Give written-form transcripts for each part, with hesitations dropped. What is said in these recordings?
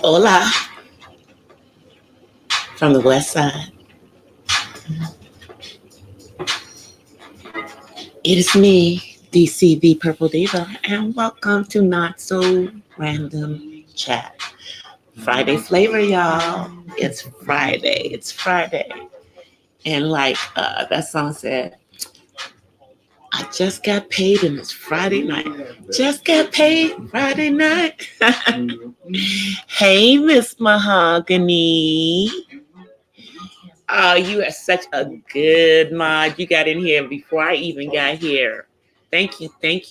Hola from the west side. It is me, DCThePurpleDiva, and welcome to Not So Random Chat. Friday flavor, y'all. It's Friday. It's Friday. And like that song said, I just got paid and it's Friday night. Just got paid Friday night. Hey, Miss Mahogany. Oh, you are such a good mod. You got in here before I even got here. Thank you,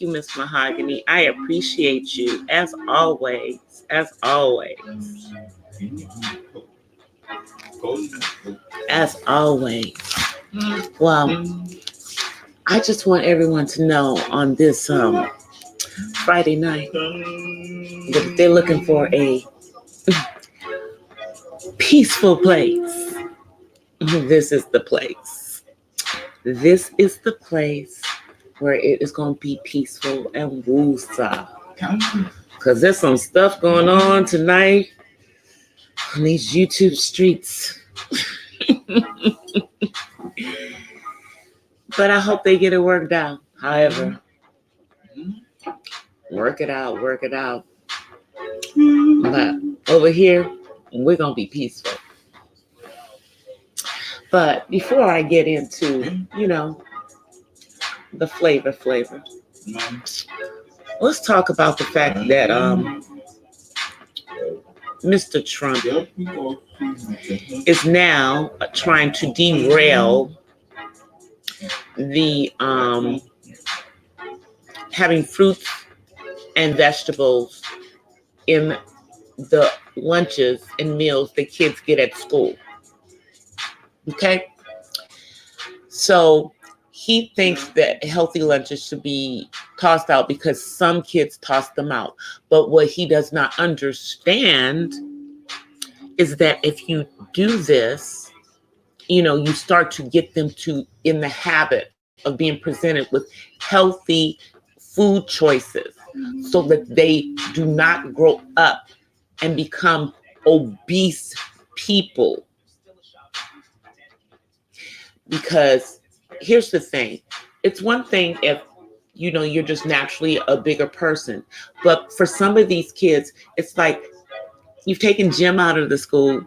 Miss Mahogany. I appreciate you as always. As always. As always. Well, I just want everyone to know on this Friday night that if they're looking for a peaceful place, this is the place. This is the place where it is going to be peaceful and woosah. Because there's some stuff going on tonight on these YouTube streets. But I hope they get it worked out. However, work it out. But over here, we're going to be peaceful. But before I get into, the flavor, let's talk about the fact that Mr. Trump is now trying to derail the having fruits and vegetables in the lunches and meals the kids get at school. Okay? So he thinks that healthy lunches should be tossed out because some kids toss them out. But what he does not understand is that if you do this, you start to get them in the habit of being presented with healthy food choices so that they do not grow up and become obese people. Because here's the thing. It's one thing if, you're just naturally a bigger person. But for some of these kids, it's like you've taken gym out of the school.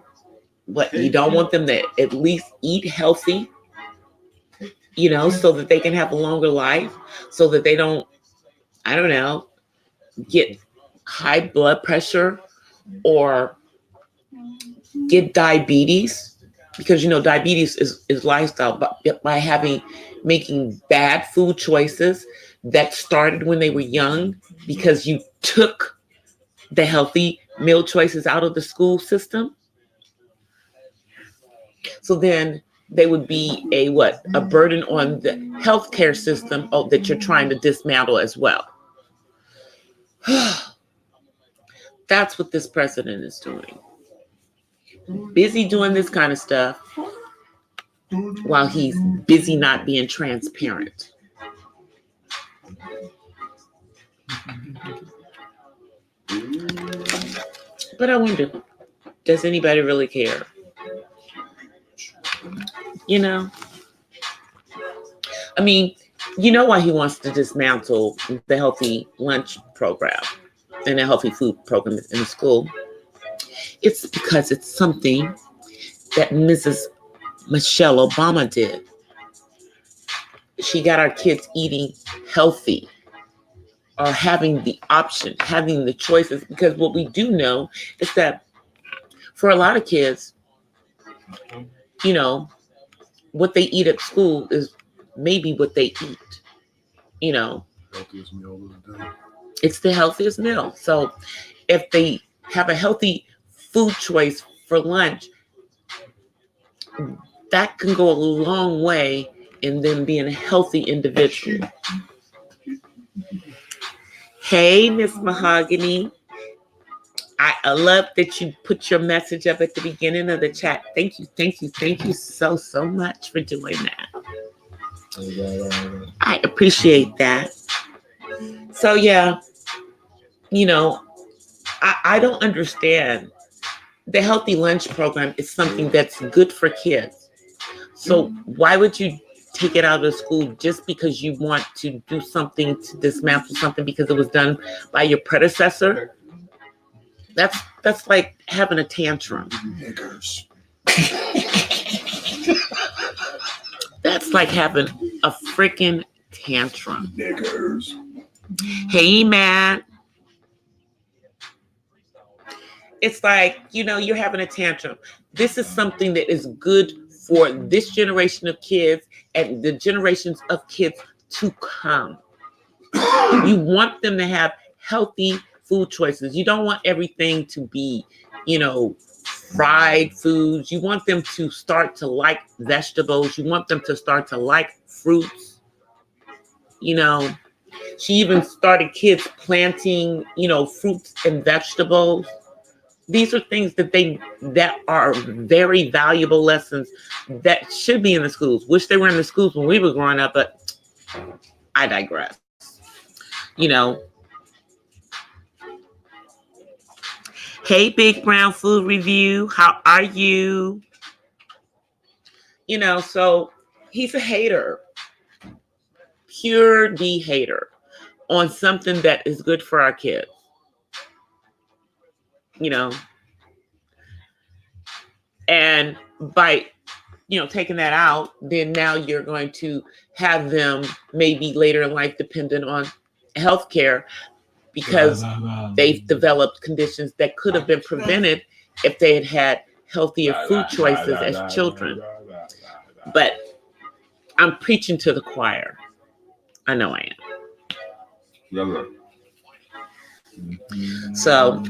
But you don't want them to at least eat healthy, so that they can have a longer life, so that they don't, get high blood pressure or get diabetes. Because, diabetes is lifestyle by making bad food choices that started when they were young because you took the healthy meal choices out of the school system. So then they would be a burden on the healthcare system that you're trying to dismantle as well. That's what this president is doing. Busy doing this kind of stuff while he's busy not being transparent. But I wonder, does anybody really care? I mean, why he wants to dismantle the healthy lunch program and the healthy food program in the school. It's because it's something that Mrs. Michelle Obama did. She got our kids eating healthy or having the option, having the choices. Because what we do know is that for a lot of kids, what they eat at school is maybe what they eat. Healthiest meal of the day. It's the healthiest meal. So if they have a healthy food choice for lunch, that can go a long way in them being a healthy individual. Hey, Miss Mahogany. I love that you put your message up at the beginning of the chat. Thank you so much for doing that. I appreciate that. So yeah, you know, I don't understand. The healthy lunch program is something that's good for kids. So why would you take it out of the school just because you want to do something to dismantle something because it was done by your predecessor? That's like having a tantrum. Niggers. That's like having a freaking tantrum. Niggers. Hey, Matt. It's like, you're having a tantrum. This is something that is good for this generation of kids and the generations of kids to come. You want them to have healthy food choices. You don't want everything to be, fried foods. You want them to start to like vegetables. You want them to start to like fruits. She even started kids planting, fruits and vegetables. These are things that are very valuable lessons that should be in the schools. Wish they were in the schools when we were growing up, but I digress. Hey, Big Brown Food Review, how are you? So he's a hater, pure D hater on something that is good for our kids. And by taking that out, then now you're going to have them maybe later in life dependent on healthcare because they've developed conditions that could have been prevented if they had had healthier food choices as children. But I'm preaching to the choir. I know I am. So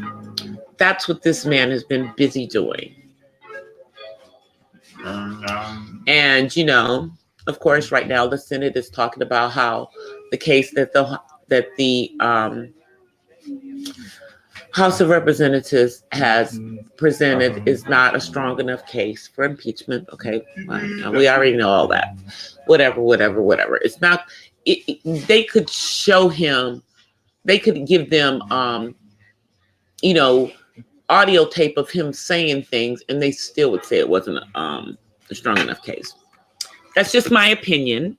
that's what this man has been busy doing. And, of course, right now the Senate is talking about how the case that the House of Representatives has presented is not a strong enough case for impeachment. Okay, we already know all that. Whatever. It's not. They could show him. They could give them, audio tape of him saying things, and they still would say it wasn't a strong enough case. That's just my opinion.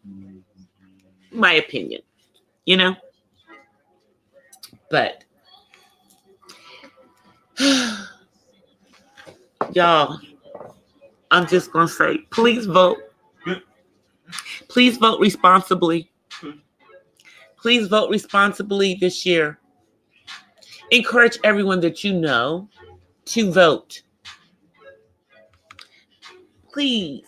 But y'all, I'm just gonna say, please vote. Please vote responsibly. Please vote responsibly this year. Encourage everyone that you know to vote. Please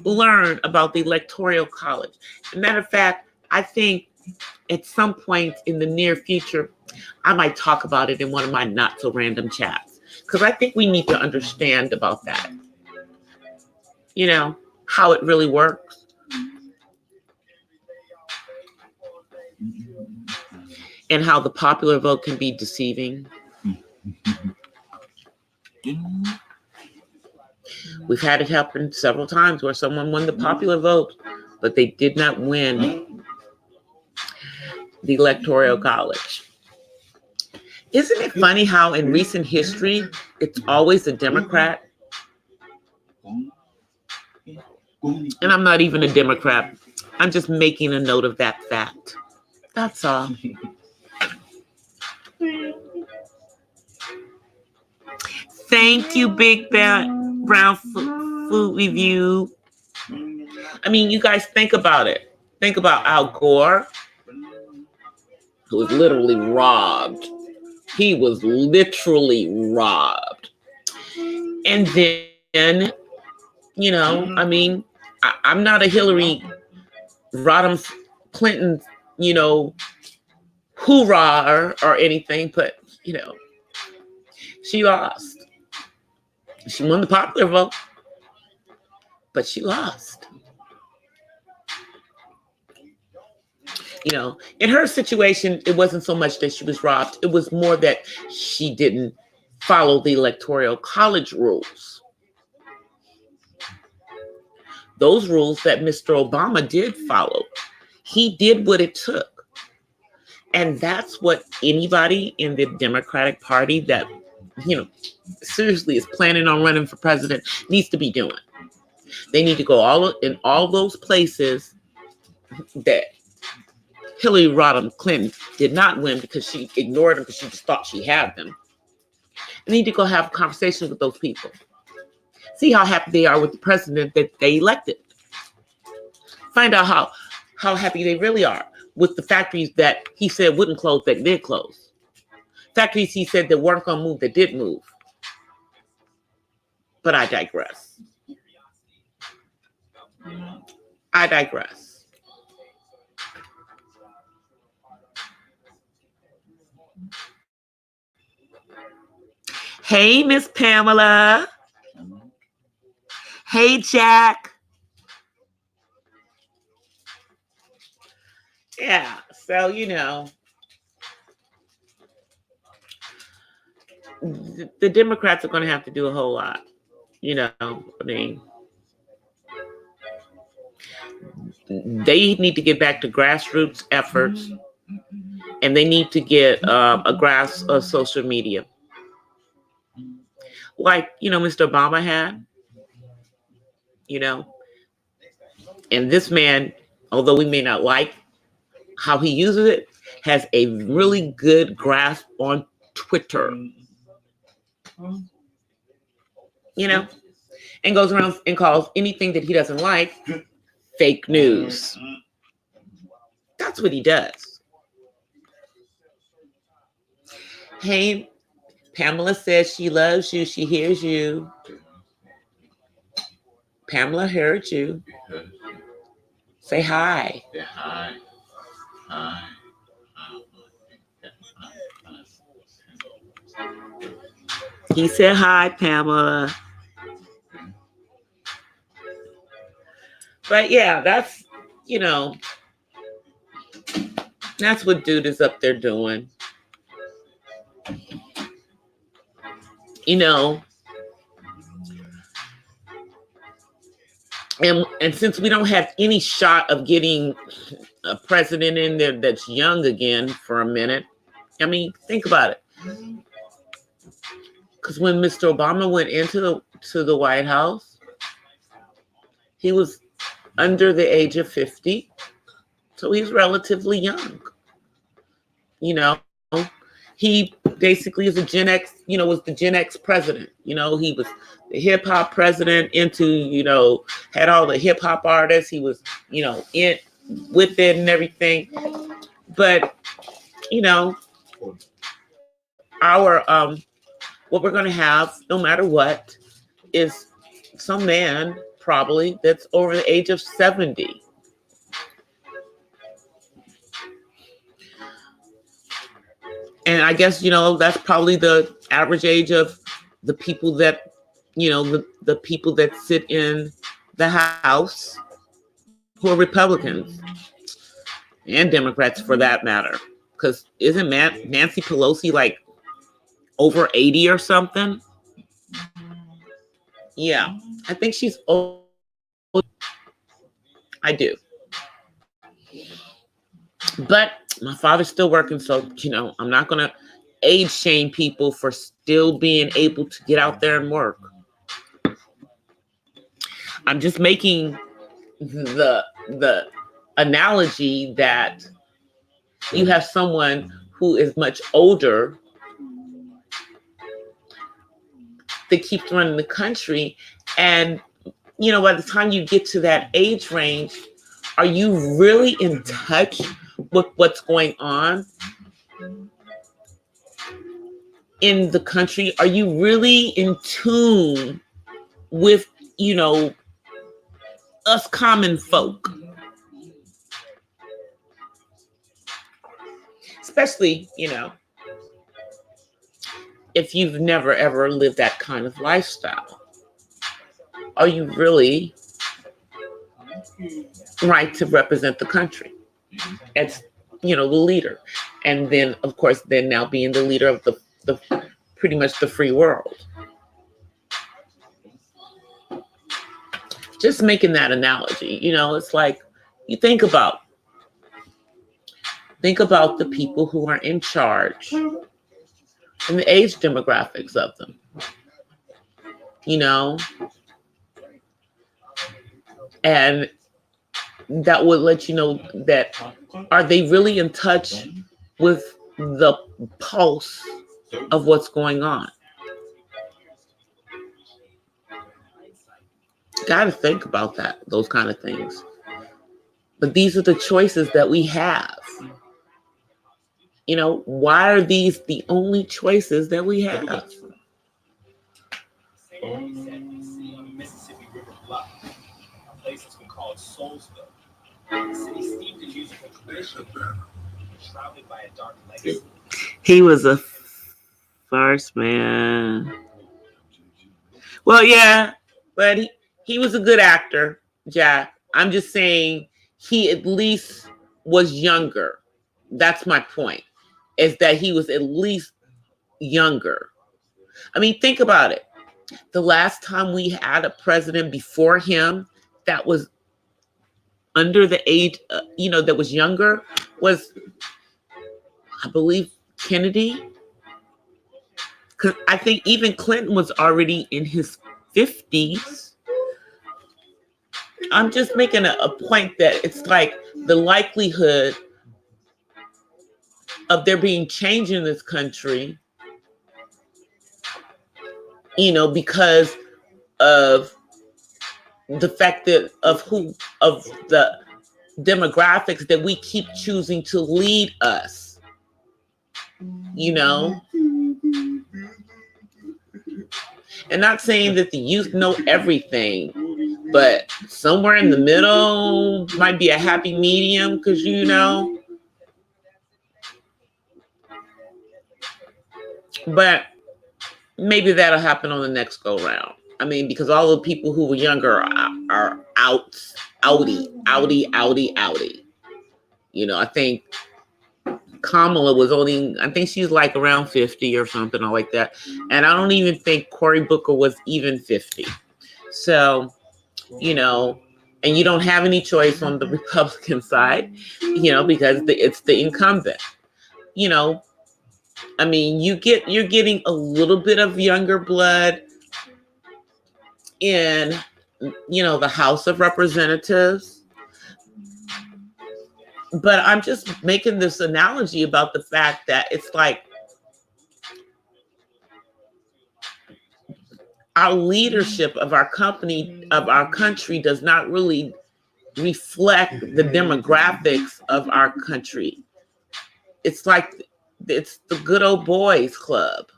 learn about the Electoral College. As a matter of fact, I think at some point in the near future, I might talk about it in one of my not so random chats. Because I think we need to understand about that. How it really works. And how the popular vote can be deceiving. We've had it happen several times where someone won the popular vote, but they did not win the Electoral College. Isn't it funny how in recent history, it's always a Democrat? And I'm not even a Democrat. I'm just making a note of that fact. That's all. Thank you, Big Brown Food Review. I mean, you guys think about it. Think about Al Gore, who was literally robbed. He was literally robbed. And then, I'm not a Hillary Rodham Clinton, hoorah or anything, but, she lost. She won the popular vote, but she lost. In her situation, it wasn't so much that she was robbed. It was more that she didn't follow the Electoral College rules. Those rules that Mr. Obama did follow. He did what it took. And that's what anybody in the Democratic Party that, seriously is planning on running for president needs to be doing. They need to go in all those places that Hillary Rodham Clinton did not win because she ignored them because she just thought she had them. They need to go have conversations with those people. See how happy they are with the president that they elected. Find out how happy they really are with the factories that he said wouldn't close that did close. Factories he said that weren't going to move that did move. But I digress. Hey, Miss Pamela. Hey, Jack. Yeah, so, the Democrats are going to have to do a whole lot. I mean, they need to get back to grassroots efforts, and they need to get a grasp of social media. Like, Mr. Obama had, and this man, although we may not like how he uses it, has a really good grasp on Twitter, and goes around and calls anything that he doesn't like fake news. That's what he does. Hey, Pamela says she loves you. She hears you. Pamela heard you. Say hi. Say hi. Hi. He said hi, Pamela. But yeah, that's what dude is up there doing. And since we don't have any shot of getting a president in there that's young again for a minute, I mean, think about it. Because when Mr. Obama went into the White House, he was under the age of 50. So he's relatively young. He basically is a Gen X, was the Gen X president. He was the hip hop president had all the hip hop artists. He was, in with it and everything. But, what we're going to have, no matter what, is some man probably that's over the age of 70. And I guess, that's probably the average age of the people that, the people that sit in the House who are Republicans and Democrats for that matter. Because isn't Nancy Pelosi like over 80 or something? Yeah, I think she's old. I do. But my father's still working, so, I'm not going to age shame people for still being able to get out there and work. I'm just making the analogy that you have someone who is much older that keeps running the country, and, by the time you get to that age range, are you really in touch with what's going on in the country? Are you really in tune with, us common folk? Especially, if you've never ever lived that kind of lifestyle. Are you really right to represent the country as, the leader? And then, of course, now being the leader of the pretty much the free world. Just making that analogy, it's like you think about Think about the people who are in charge and the age demographics of them. You know, and that would let you know that are they really in touch with the pulse of what's going on. Got to think about that, those kind of things. But these are the choices that we have. You know, why are these the only choices that we have? Mississippi River Bluff, a place that's been called Soulsville. The city steeped in musical tradition, shrouded by a dark legacy. He was a farce man. Well, yeah, but he was a good actor, Jack. I'm just saying he at least was younger. That's my point, is that he was at least younger. I mean, think about it. The last time we had a president before him that was under the age, that was younger was, I believe, Kennedy. I think even Clinton was already in his 50s. I'm just making a point that it's like the likelihood of there being change in this country, because of the fact that of the demographics that we keep choosing to lead us, And not saying that the youth know everything, but somewhere in the middle might be a happy medium, because but maybe that'll happen on the next go round. I mean, because all the people who were younger are outie. I think Kamala was I think she's like around 50 or something like that. And I don't even think Cory Booker was even 50. So, and you don't have any choice on the Republican side, because it's the incumbent. I mean, you're getting a little bit of younger blood in, the House of Representatives. But I'm just making this analogy about the fact that it's like our leadership of our country does not really reflect the demographics of our country. It's like it's the good old boys club.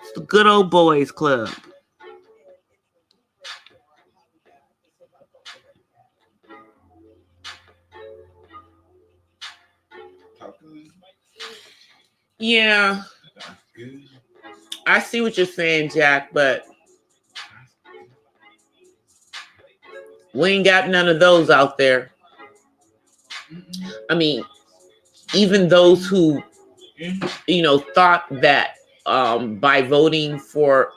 It's the good old boys club. Yeah, I see what you're saying, Jack, but we ain't got none of those out there. I mean, even those who, thought that by voting for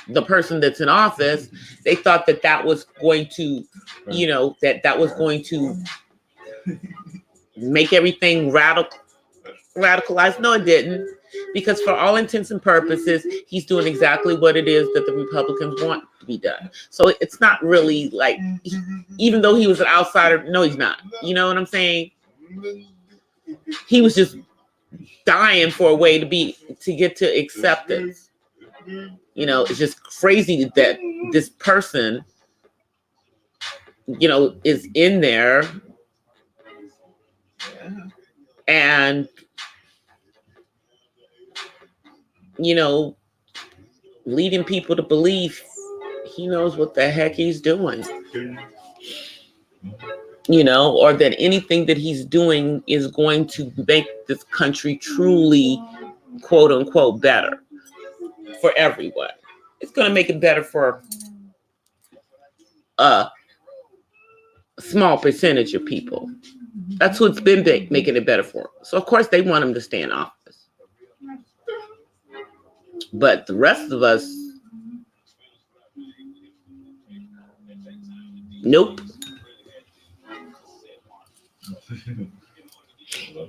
the person that's in office, they thought that was going to, that was going to make everything radicalized. No, it didn't. Because for all intents and purposes, he's doing exactly what it is that the Republicans want to be done. So it's not really like, even though he was an outsider, no, he's not. You know what I'm saying? He was just dying for a way to get to acceptance. It's just crazy that this person, is in there and, leading people to believe he knows what the heck he's doing. Or that anything that he's doing is going to make this country truly, quote unquote, better for everyone. It's going to make it better for a small percentage of people. That's what's been making it better for. So, of course, they want him to stay in office. But the rest of us, nope.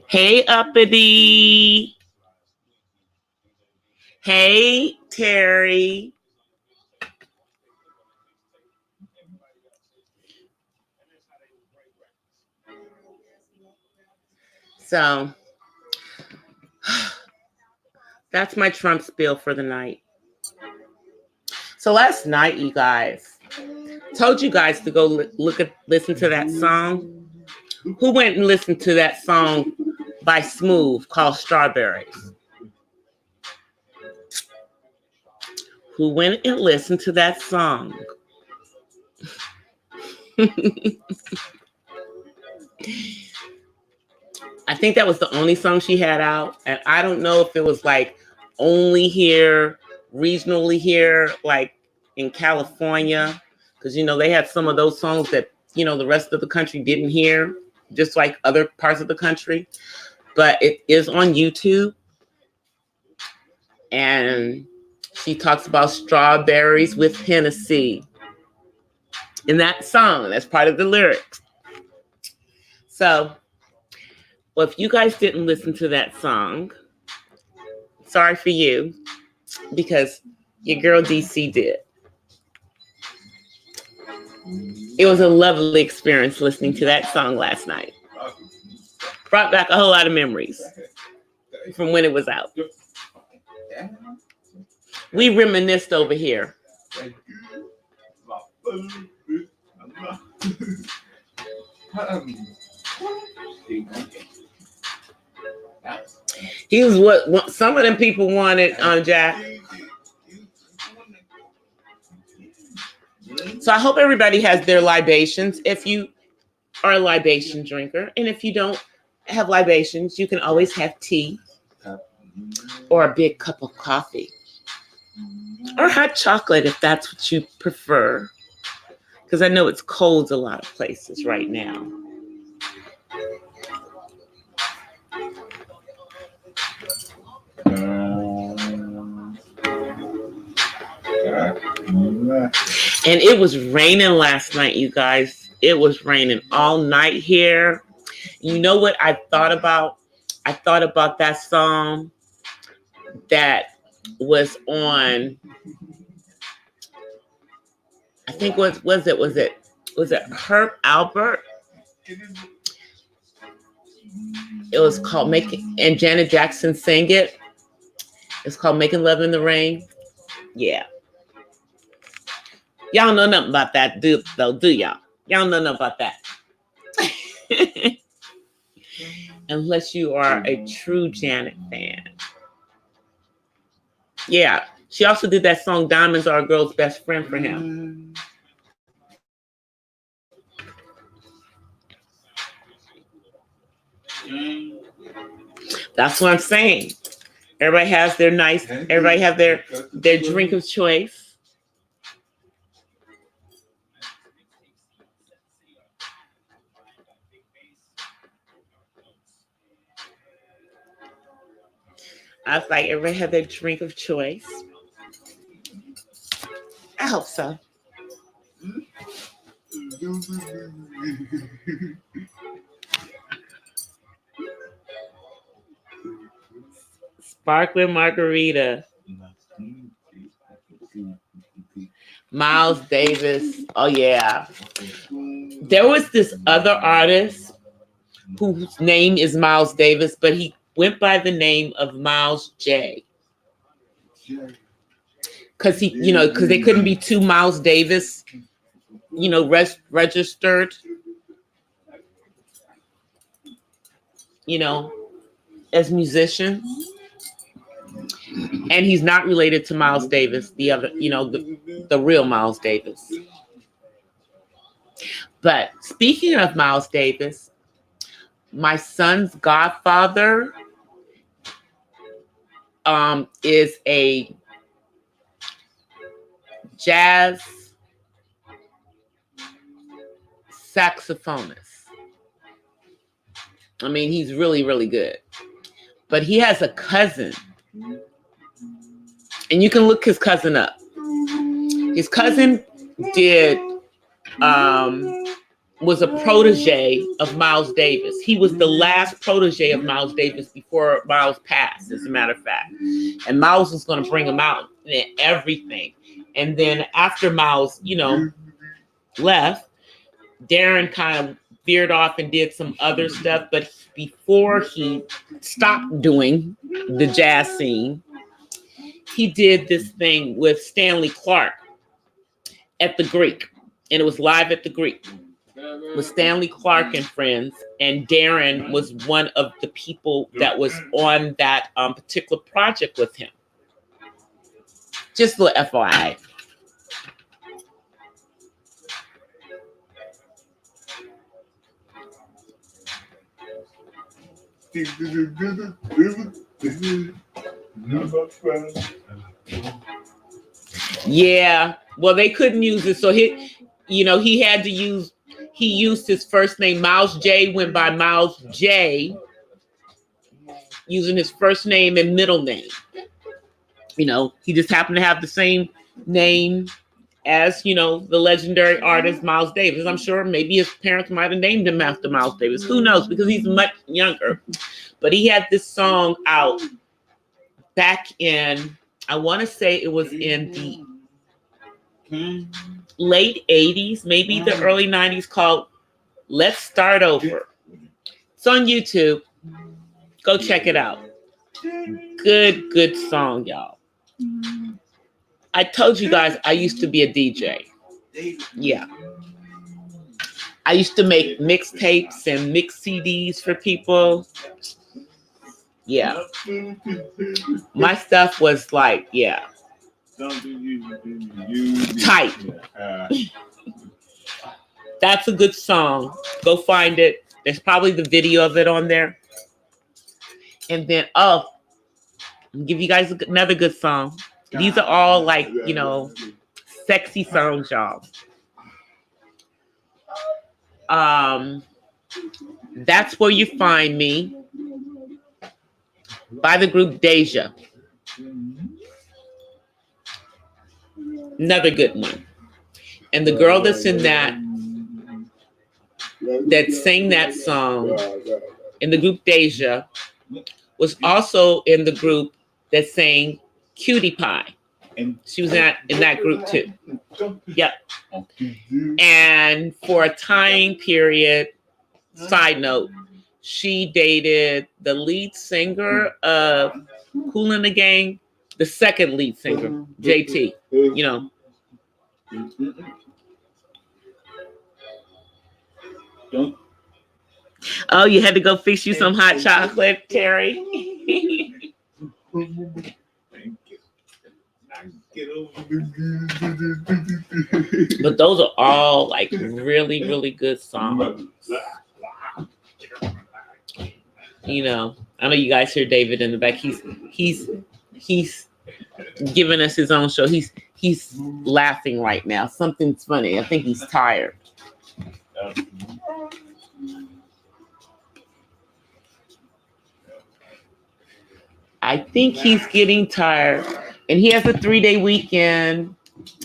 Hey, Uppity. Hey, Terry. So that's my Trump spiel for the night. So last night, you guys, told you guys to go listen to that song. Who went and listened to that song by Smooth called Strawberries? Who went and listened to that song? I think that was the only song she had out. And I don't know if it was like only here, regionally here, like in California. Because, you know, they had some of those songs that, you know, the rest of the country didn't hear, just like other parts of the country. But it is on YouTube. And she talks about strawberries with Hennessy in that song. That's part of the lyrics. So, well, if you guys didn't listen to that song, sorry for you, because your girl DC did. It was a lovely experience listening to that song last night. Brought back a whole lot of memories from when it was out. We reminisced over here. He was what some of them people wanted on Jack. So I hope everybody has their libations. If you are a libation drinker, and if you don't have libations, you can always have tea or a big cup of coffee or hot chocolate if that's what you prefer. Because I know it's cold a lot of places right now. And it was raining last night, you guys. It was raining all night here. You know what I thought about? I thought about that song that was on, I think was it Herb Albert? It was called Making, and Janet Jackson sang it. It's called Making Love in the Rain. Yeah. Y'all know nothing about that, do y'all? Y'all know nothing about that. Unless you are a true Janet fan. Yeah. She also did that song, Diamonds Are a Girl's Best Friend, for him. That's what I'm saying. Everybody has their everybody have their drink of choice. I was like, everybody have their drink of choice. I hope so. Sparkling margarita. Miles Davis. Oh, yeah. There was this other artist whose name is Miles Davis, but he went by the name of Miles J. Because because they couldn't be two Miles Davis, registered, as musicians. And he's not related to Miles Davis, the other, the real Miles Davis. But speaking of Miles Davis, my son's godfather is a jazz saxophonist. I mean, he's really, really good. But he has a cousin. And you can look his cousin up. His cousin did was a protege of Miles Davis. He was the last protege of Miles Davis before Miles passed, as a matter of fact. And Miles was going to bring him out and everything. And then after Miles, left, Darren kind of veered off and did some other stuff. But before he stopped doing the jazz scene, he did this thing with Stanley Clarke at the Greek. And it was live at the Greek with Stanley Clarke and friends. And Darren was one of the people that was on that particular project with him. Just a little FYI. Yeah, well, they couldn't use it, so he used his first name. Miles J went by Miles J, using his first name and middle name. He just happened to have the same name as the legendary artist Miles Davis. I'm sure maybe his parents might have named him after Miles Davis. Who knows? Because he's much younger. But he had this song out back in, I want to say it was in the late 80s, maybe the early 90s, called Let's Start Over. It's on YouTube. Go check it out. Good song, y'all. I told you guys I used to be a DJ. Yeah. I used to make mixtapes and mix CDs for people. Yeah. My stuff was like, yeah. Tight. That's a good song. Go find it. There's probably the video of it on there. And then, I'll give you guys another good song. These are all like, sexy songs, y'all. That's Where You Find Me by the group Deja. Another good one. And the girl that's in that sang that song in the group Deja was also in the group that sang Cutie Pie. She was in that group too. Yep. And for a time period, side note, she dated the lead singer of Kool and the Gang, the second lead singer, JT. Oh, you had to go fix you some hot chocolate, Terry? But those are all like really, really good songs. I know you guys hear David in the back. He's giving us his own show. He's laughing right now. Something's funny. I think he's tired. I think he's getting tired. And he has a 3-day weekend,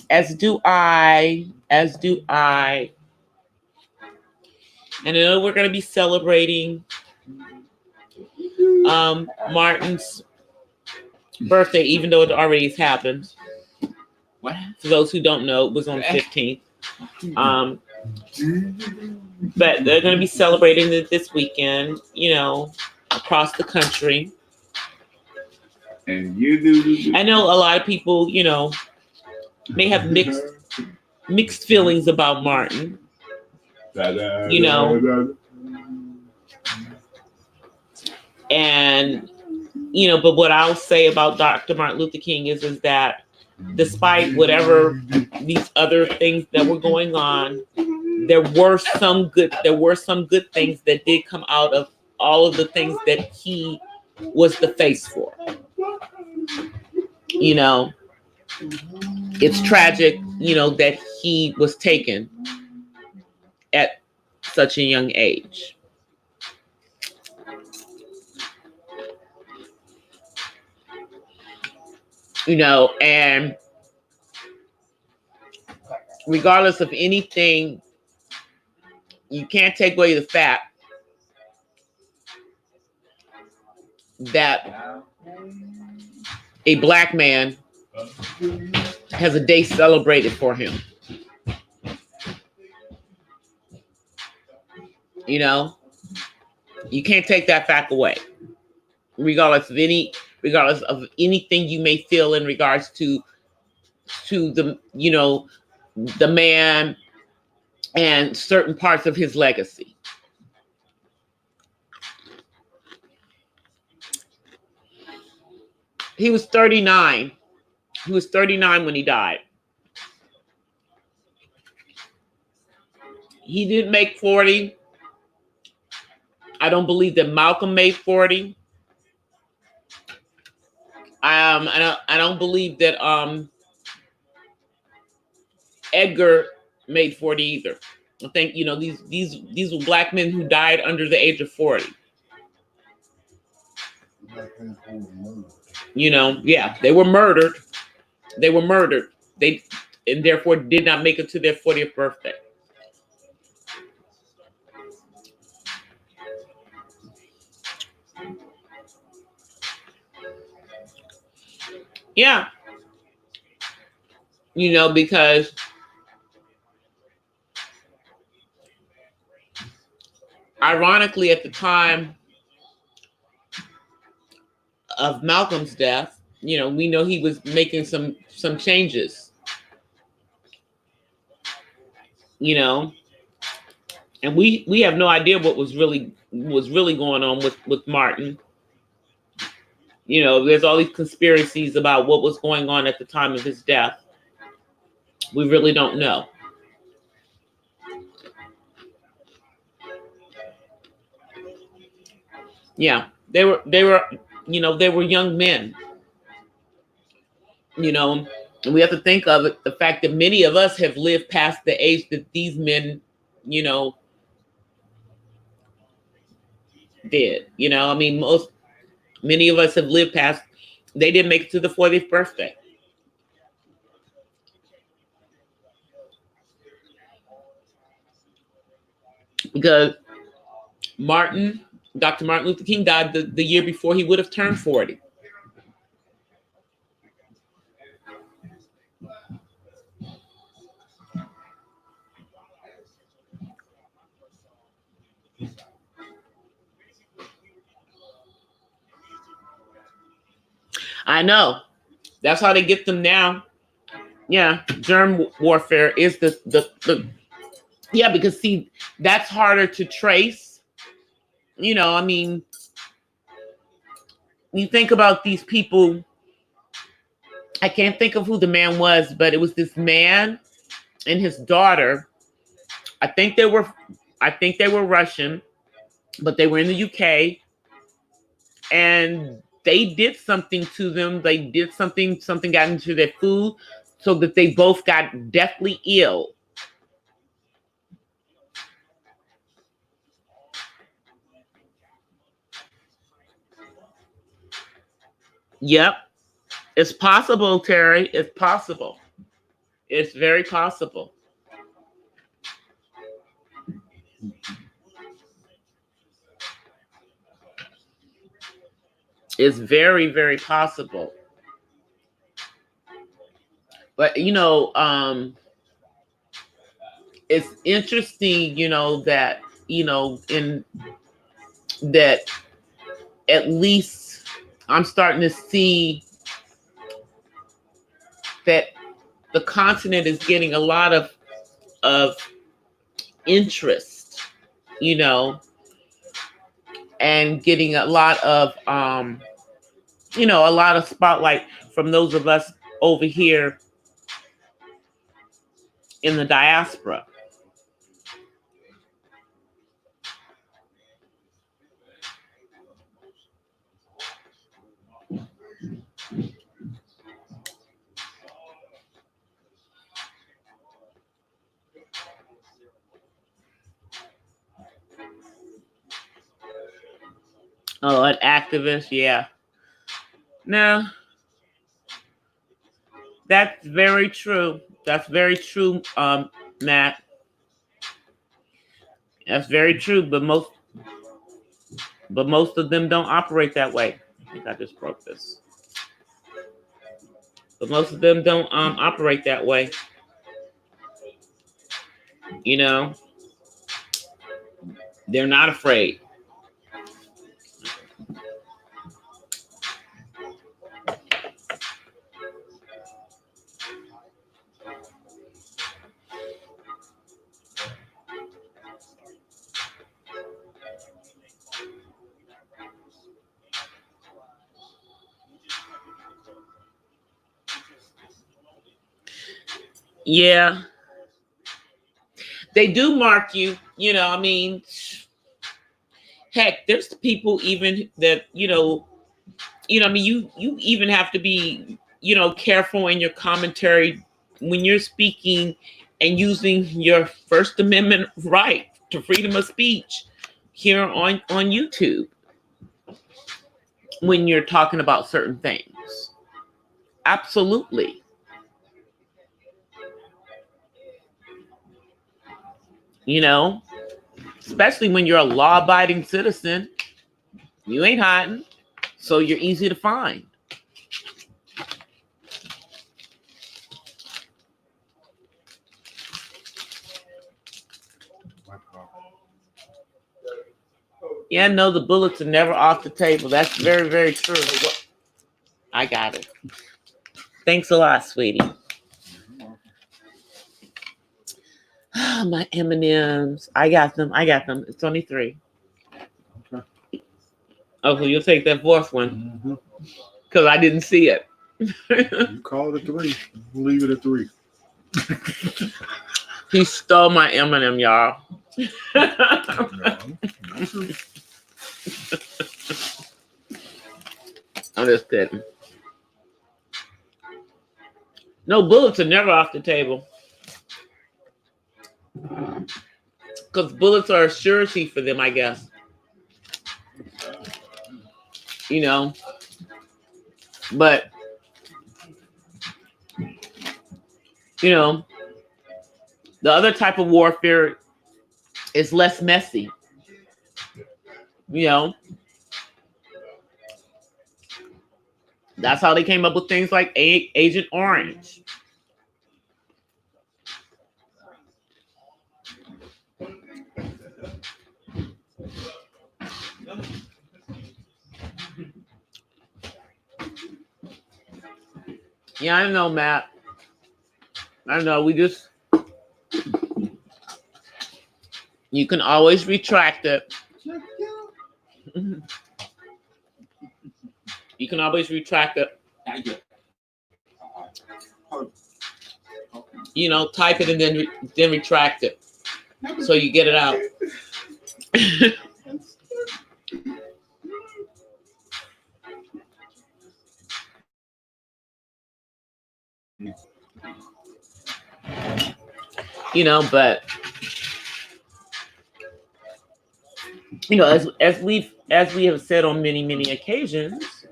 as do I. And I know we're going to be celebrating Martin's birthday, even though it already has happened. What? For those who don't know, it was on the 15th. But they're going to be celebrating it this weekend, across the country. And you do. I know a lot of people, may have mixed feelings about Martin. And but what I'll say about Dr. Martin Luther King is that despite whatever these other things that were going on, there were some good things that did come out of all of the things that he was the face for. It's tragic, that he was taken at such a young age. And regardless of anything you can't take away the fact that a black man has a day celebrated for him. You know, you can't take that fact away, regardless of anything you may feel in regards to the, you know, the man and certain parts of his legacy. He was 39. He was 39 when he died. He didn't make 40. I don't believe that Malcolm made 40. I don't believe that Edgar made 40 either. I think, you know, these were black men who died under the age of 40. You know, yeah, they were murdered. They were murdered. They, and therefore did not make it to their 40th birthday. Yeah. You know, because ironically, at the time of Malcolm's death, you know, we know he was making some changes, you know, and we have no idea what was really going on with Martin. You know, there's all these conspiracies about what was going on at the time of his death. We really don't know. Yeah, they were, you know, they were young men, you know, and we have to think of it, the fact that many of us have lived past the age that these men, you know, did. You know, I mean, many of us have lived past, they didn't make it to the 40th birthday. Because Dr. Martin Luther King died the year before he would have turned 40. I know. That's how they get them now. Yeah, germ warfare is the yeah, because see, that's harder to trace. You know, I mean, you think about these people, I can't think of who the man was, but it was this man and his daughter. I think they were Russian, but they were in the UK, and they did something to them. They did something got into their food so that they both got deathly ill. Yep. It's possible, Terry. It's possible. It's very possible. It's very, very possible. But, you know, it's interesting, you know, that, you know, in that at least I'm starting to see that the continent is getting a lot of interest, you know, and getting a lot of you know, a lot of spotlight from those of us over here in the diaspora. Oh, an activist, yeah. No, that's very true. That's very true, Matt. That's very true, but most of them don't operate that way. I think I just broke this. But most of them don't operate that way. You know, they're not afraid. Yeah. They do mark you, you know, I mean, heck, there's people even that, I mean, you even have to be, careful in your commentary when you're speaking and using your First Amendment right to freedom of speech here on YouTube when you're talking about certain things. Absolutely. Especially when you're a law-abiding citizen, you ain't hiding, so you're easy to find. Yeah, no, the bullets are never off the table. That's very, very true. I got it. Thanks a lot, sweetie. My M&Ms. I got them. It's only 3. Okay. Oh, so you'll take that 4th one? Because I didn't see it. You call it a 3. We'll leave it at 3. He stole my M&M, y'all. No, I'm just kidding. No, bullets are never off the table. Because bullets are a surety for them, I guess. But, the other type of warfare is less messy. That's how they came up with things like Agent Orange. Yeah, I know, Matt. I know. You can always retract it. You can always retract it. Type it and then retract it, so you get it out. But as we have said on many, many occasions,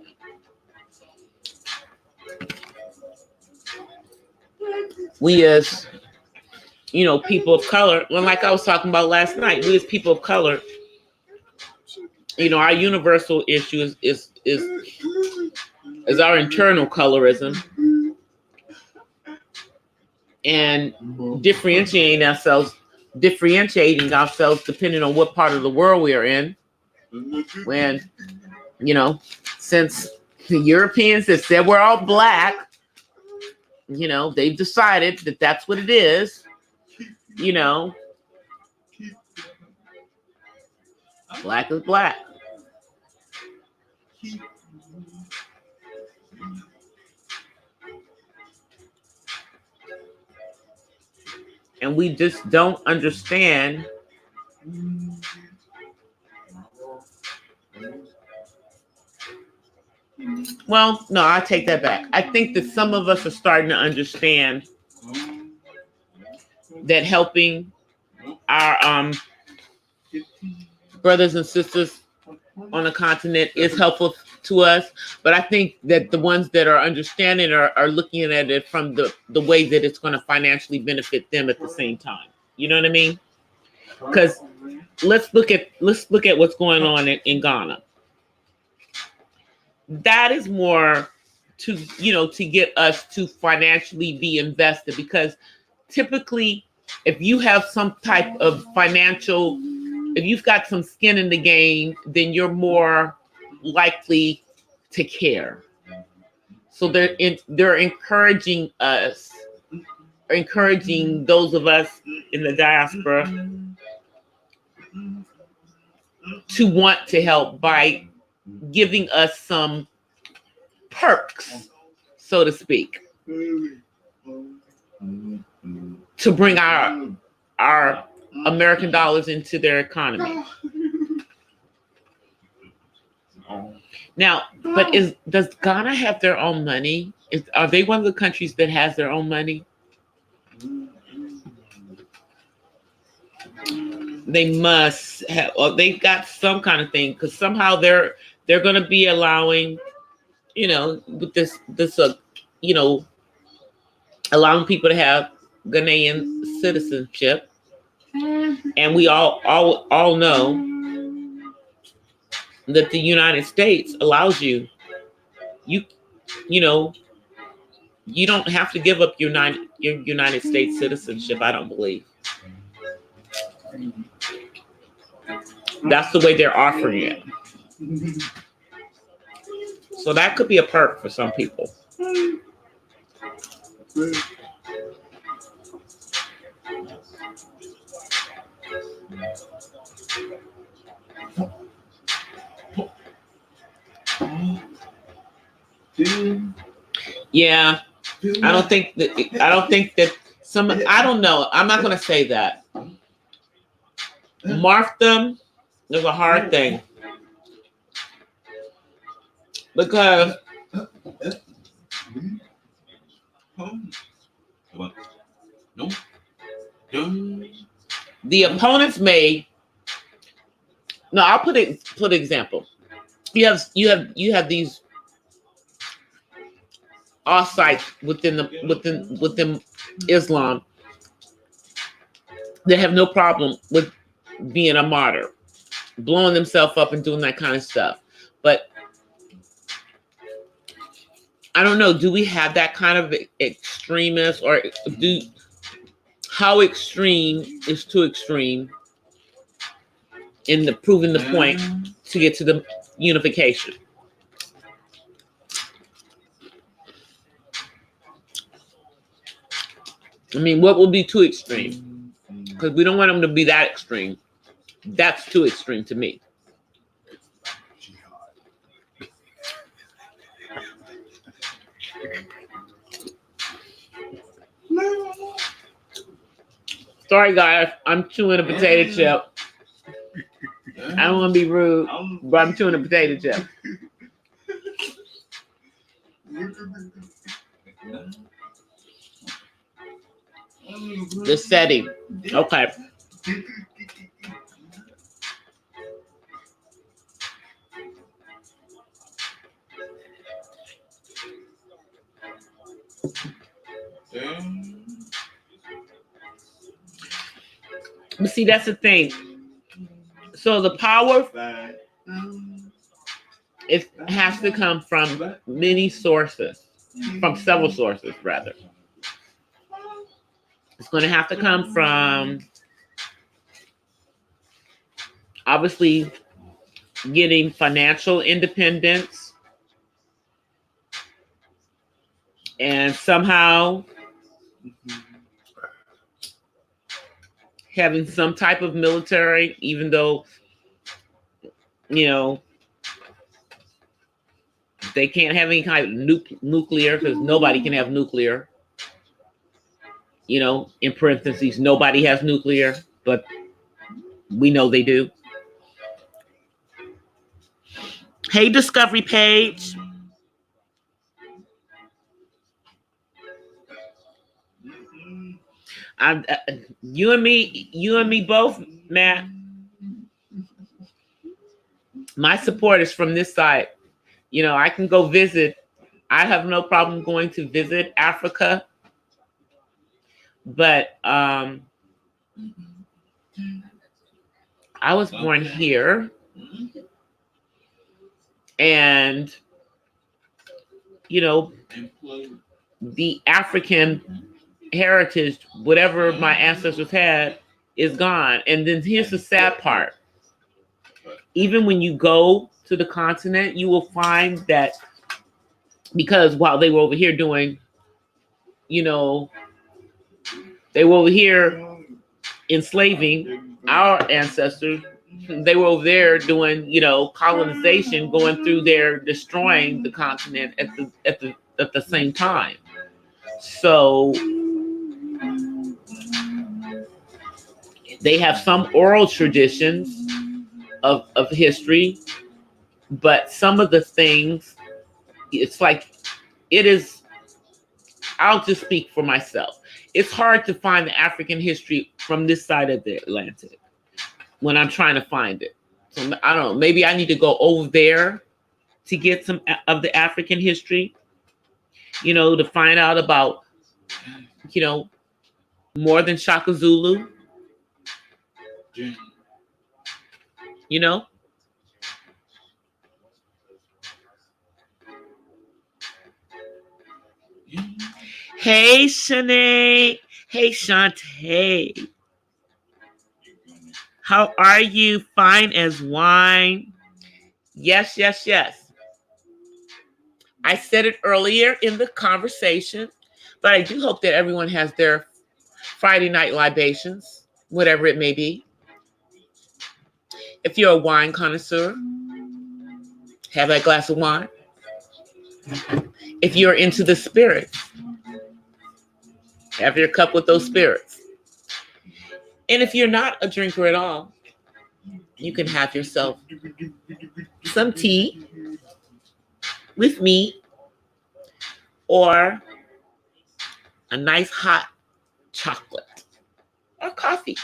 we as people of color, well, like I was talking about last night, we as people of color, our universal issue is our internal colorism and differentiating ourselves depending on what part of the world we are in. When, since the Europeans that said we're all black, they've decided that that's what it is, black is black. And we just don't understand. Well, no, I take that back. I think that some of us are starting to understand that helping our brothers and sisters on the continent is helpful to us. But I think that the ones that are understanding are looking at it from the way that it's going to financially benefit them at the same time. You know what I mean? Because let's look at what's going on in Ghana. That is more to to get us to financially be invested, because typically if you have some type of financial, if you've got some skin in the game, then you're more likely to care. So they're encouraging us, encouraging those of us in the diaspora to want to help by giving us some perks, so to speak, to bring our American dollars into their economy. Now, but does Ghana have their own money? Are they one of the countries that has their own money? They must have, or they've got some kind of thing, because somehow they're going to be allowing, with this allowing people to have Ghanaian citizenship, and we all know that the United States allows you don't have to give up your United States citizenship. I don't believe. That's the way they're offering it. So that could be a perk for some people. Yeah, I don't think that some. I don't know. I'm not going to say that. Martyrdom is a hard thing, because the opponents may. No, I'll put an example. You have these off-sites within Islam that have no problem with being a martyr, blowing themselves up and doing that kind of stuff. But I don't know, do we have that kind of extremists, or how extreme is too extreme in the proving the point to get to the unification? I mean, what will be too extreme? Because we don't want them to be that extreme. That's too extreme to me. Sorry, guys. I'm chewing a potato chip. I don't want to be rude, but I'm chewing a potato chip. The setting. Okay. But see, that's the thing. So the power, it has to come from many sources, from several sources, rather. It's going to have to come from, obviously, getting financial independence, and somehow having some type of military, even though, they can't have any kind of nuclear, because nobody can have nuclear. In parentheses, nobody has nuclear, but we know they do. Hey, Discovery Page. You and me both, Matt. My support is from this side. I can go visit. I have no problem going to visit Africa. But I was born here, and you know, the African heritage, whatever my ancestors had, is gone. And then here's the sad part. Even when you go to the continent, you will find that because while they were over here doing, you know, they were over here enslaving our ancestors, they were over there doing, you know, colonization, going through there, destroying the continent at the same time. So they have some oral traditions of history, but some of the things, it's like, it is, I'll just speak for myself. It's hard to find the African history from this side of the Atlantic when I'm trying to find it. So I don't know, maybe I need to go over there to get some of the African history, you know, to find out about, you know, more than Shaka Zulu, you know? Hey, Shanae. Hey, Shantae. How are you? Fine as wine. Yes, yes, yes. I said it earlier in the conversation, but I do hope that everyone has their Friday night libations, whatever it may be. If you're a wine connoisseur, have that glass of wine. If you're into the spirits, have your cup with those spirits. And if you're not a drinker at all, you can have yourself some tea with me or a nice hot chocolate or coffee.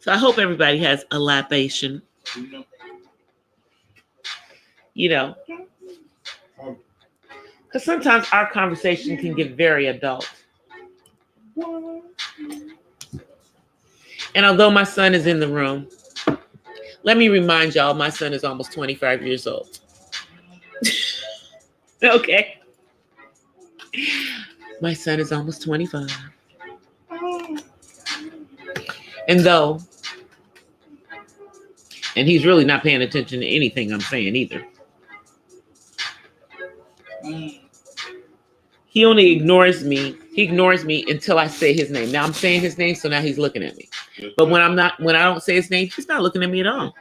So I hope everybody has a libation. You know, because sometimes our conversation can get very adult. And although my son is in the room, let me remind y'all, my son is almost 25 years old. Okay. My son is almost 25. And he's really not paying attention to anything I'm saying either. He only ignores me. He ignores me until I say his name. Now I'm saying his name, so now he's looking at me. But when I don't say his name, he's not looking at me at all.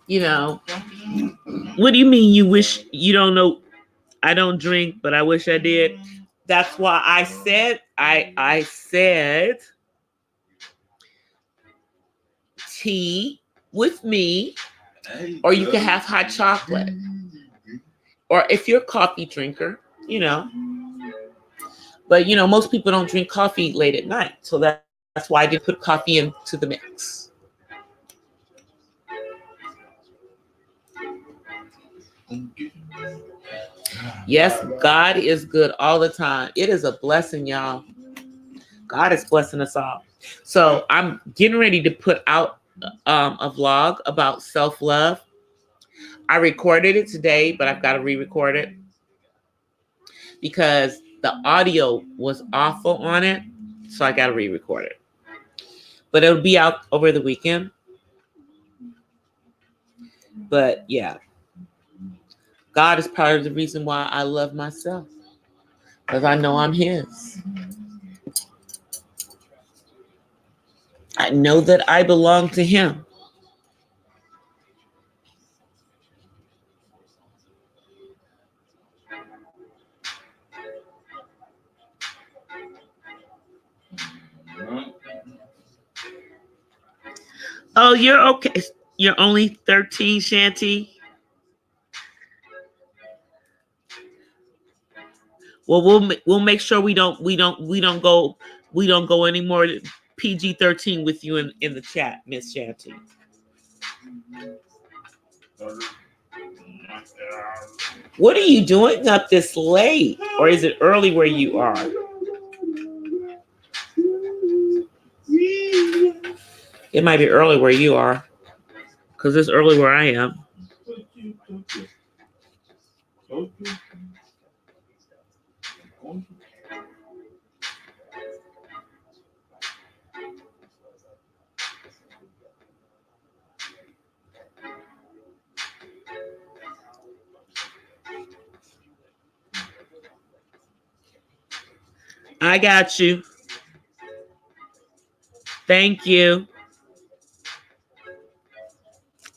You know, what do you mean you wish you don't know? I don't drink, but I wish I did. That's why I said, I said tea with me, or you can have hot chocolate. Or if you're a coffee drinker, you know. But, you know, most people don't drink coffee late at night. So that's why I did put coffee into the mix. Yes, God is good all the time. It is a blessing, y'all. God is blessing us all. So I'm getting ready to put out a vlog about self-love. I recorded it today, but I've got to re-record it because the audio was awful on it. So I got to re-record it. But it'll be out over the weekend. But yeah. God is part of the reason why I love myself, because I know I'm His. I know that I belong to Him. Oh, you're okay. You're only 13, Shanty. Well, we'll make sure we don't go any more PG-13 with you in the chat, Miss Shanty. What are you doing up this late? Or is it early where you are? It might be early where you are. Because it's early where I am. I got you. Thank you.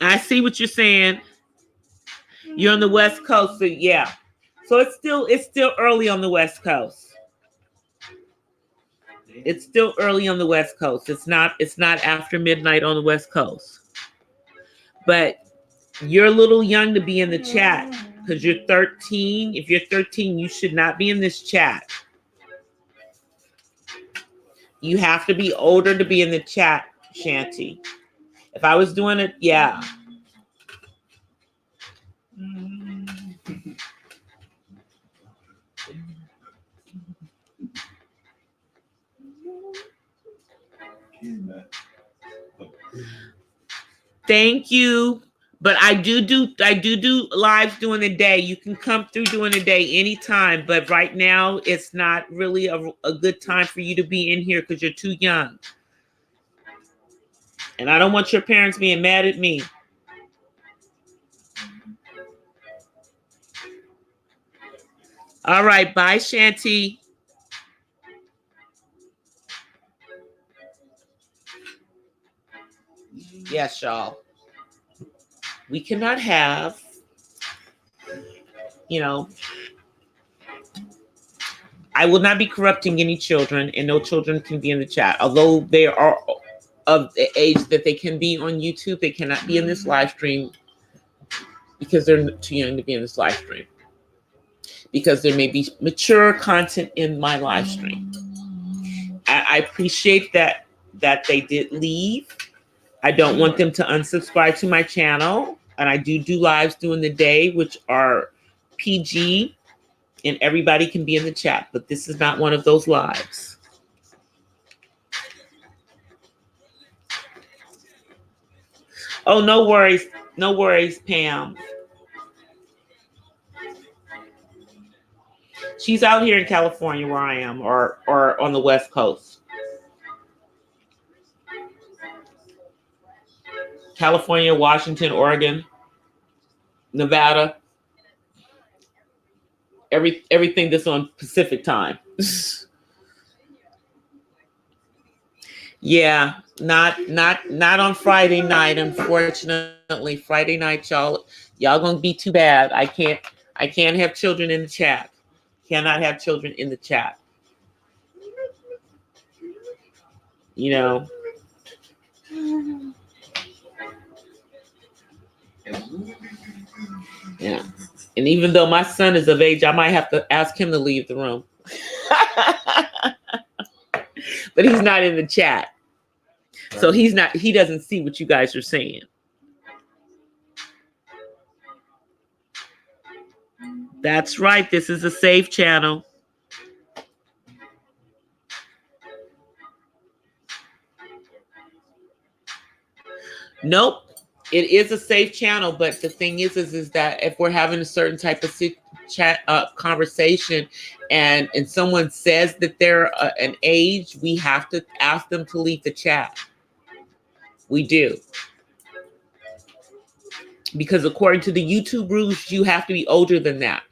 I see what you're saying. You're on the West Coast, so yeah. So it's still early on the West Coast. It's still early on the West Coast. It's not after midnight on the West Coast. But you're a little young to be in the chat because you're 13. If you're 13, you should not be in this chat. You have to be older to be in the chat, Shanti. If I was doing it, yeah. Thank you. But I do lives during the day. You can come through during the day anytime. But right now, it's not really a good time for you to be in here because you're too young. And I don't want your parents being mad at me. All right. Bye, Shanti. Yes, y'all. We cannot have, I will not be corrupting any children, and no children can be in the chat. Although they are of the age that they can be on YouTube, they cannot be in this live stream because they're too young to be in this live stream. Because there may be mature content in my live stream. I appreciate that they did leave. I don't want them to unsubscribe to my channel. And I do lives during the day, which are PG, and everybody can be in the chat. But this is not one of those lives. Oh, no worries. No worries, Pam. She's out here in California where I am, or on the West Coast. California, Washington, Oregon, Nevada. Everything that's on Pacific time. Yeah, not on Friday night, unfortunately. Friday night, y'all gonna be too bad. I can't have children in the chat. Cannot have children in the chat. Yeah. And even though my son is of age, I might have to ask him to leave the room. But he's not in the chat. So he doesn't see what you guys are saying. That's right. This is a safe channel. Nope. It is a safe channel, but the thing is that if we're having a certain type of chat conversation and someone says that they're an age, we have to ask them to leave the chat. We do. Because according to the YouTube rules, you have to be older than that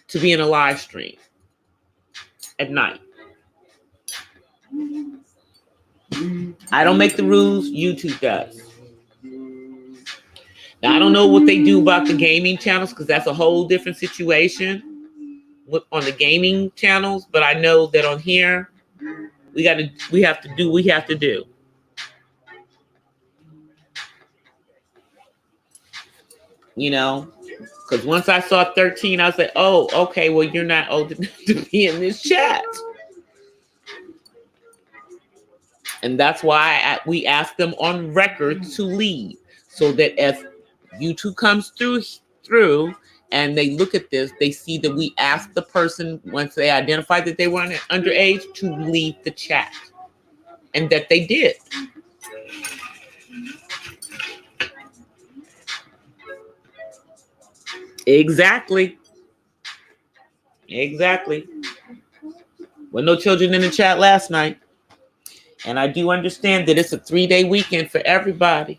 to be in a live stream at night. I don't make the rules, YouTube does. Now, I don't know what they do about the gaming channels because that's a whole different situation on the gaming channels, but I know that on here, we have to do what we have to do. Because once I saw 13, I was like, oh, okay, well, you're not old enough to be in this chat. And that's why we ask them on record to leave, so that if YouTube comes through and they look at this, they see that we asked the person, once they identified that they were underage, to leave the chat, and that they did. Exactly. Well, no children in the chat last night. And I do understand that it's a 3-day weekend for everybody.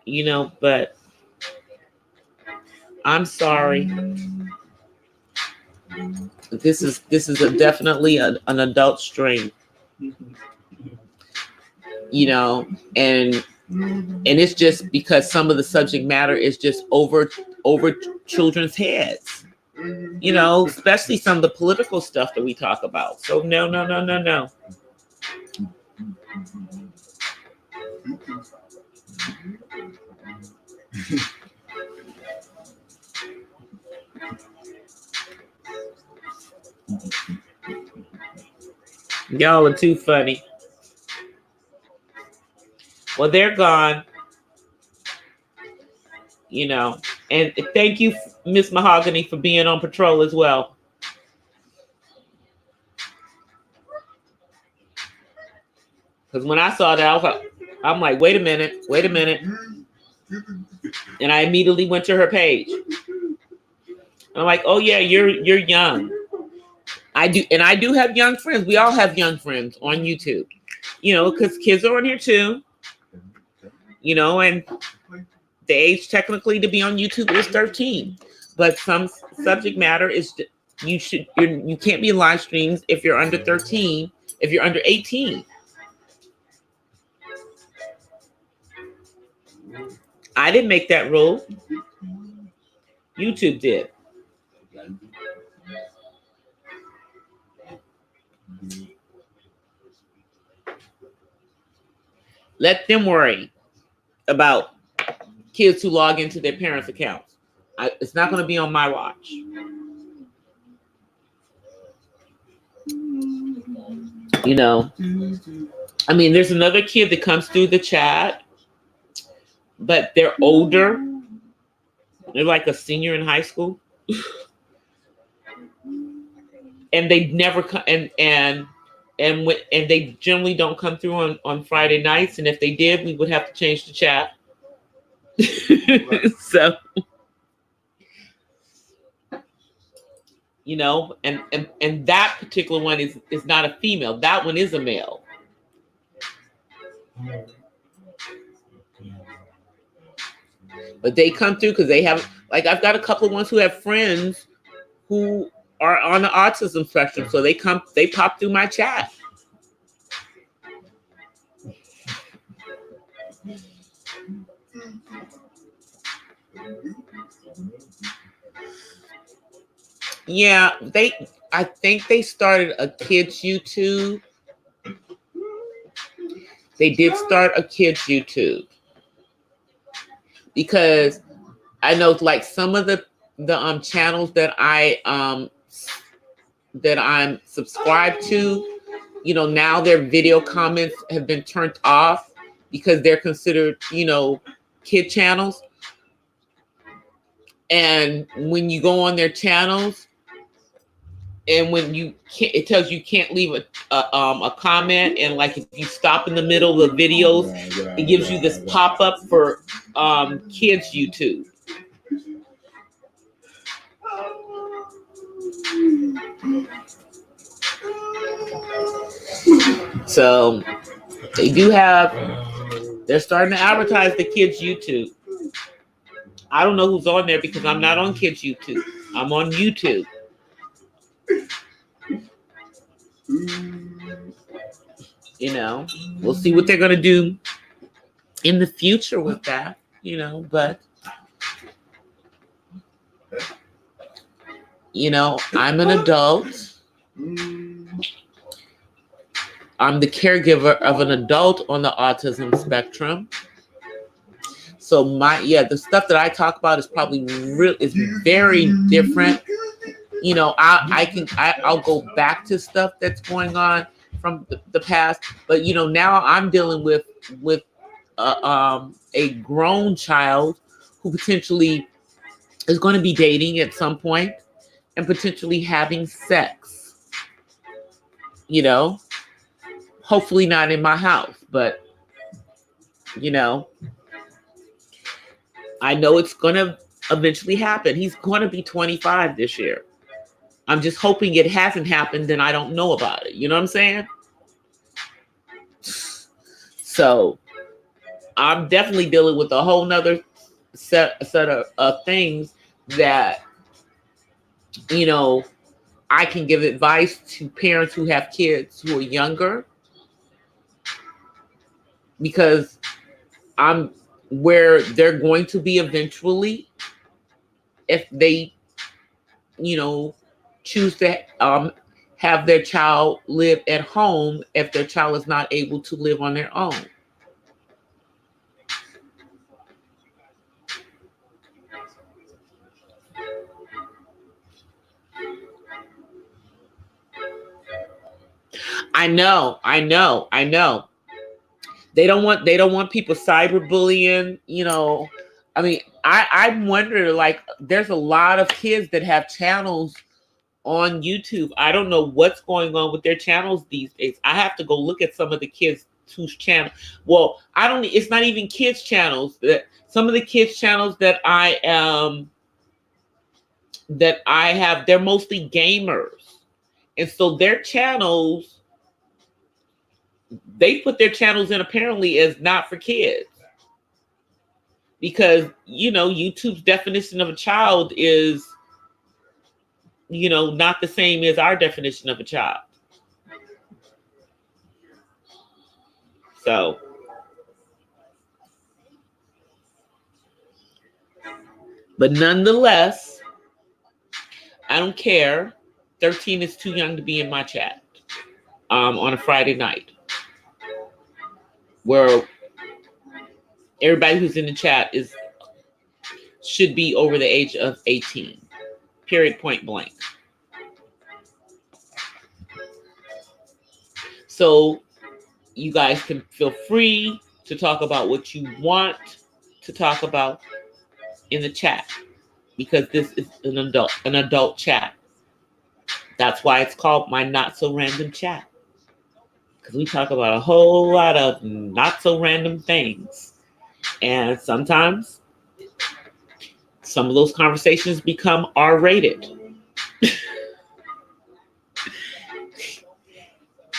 You know, but I'm sorry. This is definitely an adult stream. You know, and it's just because some of the subject matter is just over children's heads. You know, especially some of the political stuff that we talk about. So no. Y'all are too funny. Well, they're gone. You know, and thank you, Miss Mahogany, for being on patrol as well. Because when I saw that, I'm like, wait a minute. And I immediately went to her page. I'm like, oh yeah, you're young. I do have young friends. We all have young friends on YouTube. You know, because kids are on here too. You know, and the age technically to be on YouTube is 13. But some subject matter is you can't be in live streams if you're under 13, if you're under 18. I didn't make that rule. YouTube did. Let them worry about kids who log into their parents' accounts. It's not going to be on my watch. You know, I mean, there's another kid that comes through the chat, but they're older. They're like a senior in high school. And they never come, and they generally don't come through on Friday nights. And if they did, we would have to change the chat. So, you know, and that particular one is not a female. That one is a male. But they come through because they have, like, I've got a couple of ones who have friends who are on the autism spectrum, so they pop through my chat. Yeah, I think they started a kids YouTube. They did start a kids YouTube because I know, like, some of the channels that I'm subscribed to, you know, now their video comments have been turned off because they're considered, you know, kid channels. And when you go on their channels, and when it tells you can't leave a comment, and like if you stop in the middle of the videos, it gives you this pop up for kids YouTube. So they're starting to advertise the kids YouTube. I don't know who's on there because I'm not on kids YouTube. I'm on YouTube. You know, we'll see what they're going to do in the future with that, you know, but, you know, I'm an adult. I'm the caregiver of an adult on the autism spectrum. So the stuff that I talk about is probably very different you know, I'll go back to stuff that's going on from the past, but you know, now I'm dealing with a grown child who potentially is going to be dating at some point and potentially having sex. You know, hopefully not in my house, but you know, I know it's going to eventually happen. He's going to be 25 this year. I'm just hoping it hasn't happened and I don't know about it. You know what I'm saying? So I'm definitely dealing with a whole nother set of things that, you know, I can give advice to parents who have kids who are younger, because I'm where they're going to be eventually if they, you know, choose to have their child live at home if their child is not able to live on their own. I know. They don't want people cyberbullying, you know. I mean, I wonder, like, there's a lot of kids that have channels on YouTube. I don't know what's going on with their channels these days. I have to go look at some of the kids whose channel. Well, it's not even kids channels. That some of the kids channels that I have, they're mostly gamers. And so their channels, they put their channels in apparently as not for kids. Because, you know, YouTube's definition of a child is, you know, not the same as our definition of a child. So, but nonetheless, I don't care. 13 is too young to be in my chat on a Friday night, where everybody who's in the chat should be over the age of 18. Period, point blank. So you guys can feel free to talk about what you want to talk about in the chat, because this is an adult chat. That's why it's called my not so random chat, because we talk about a whole lot of not so random things, and sometimes some of those conversations become R-rated.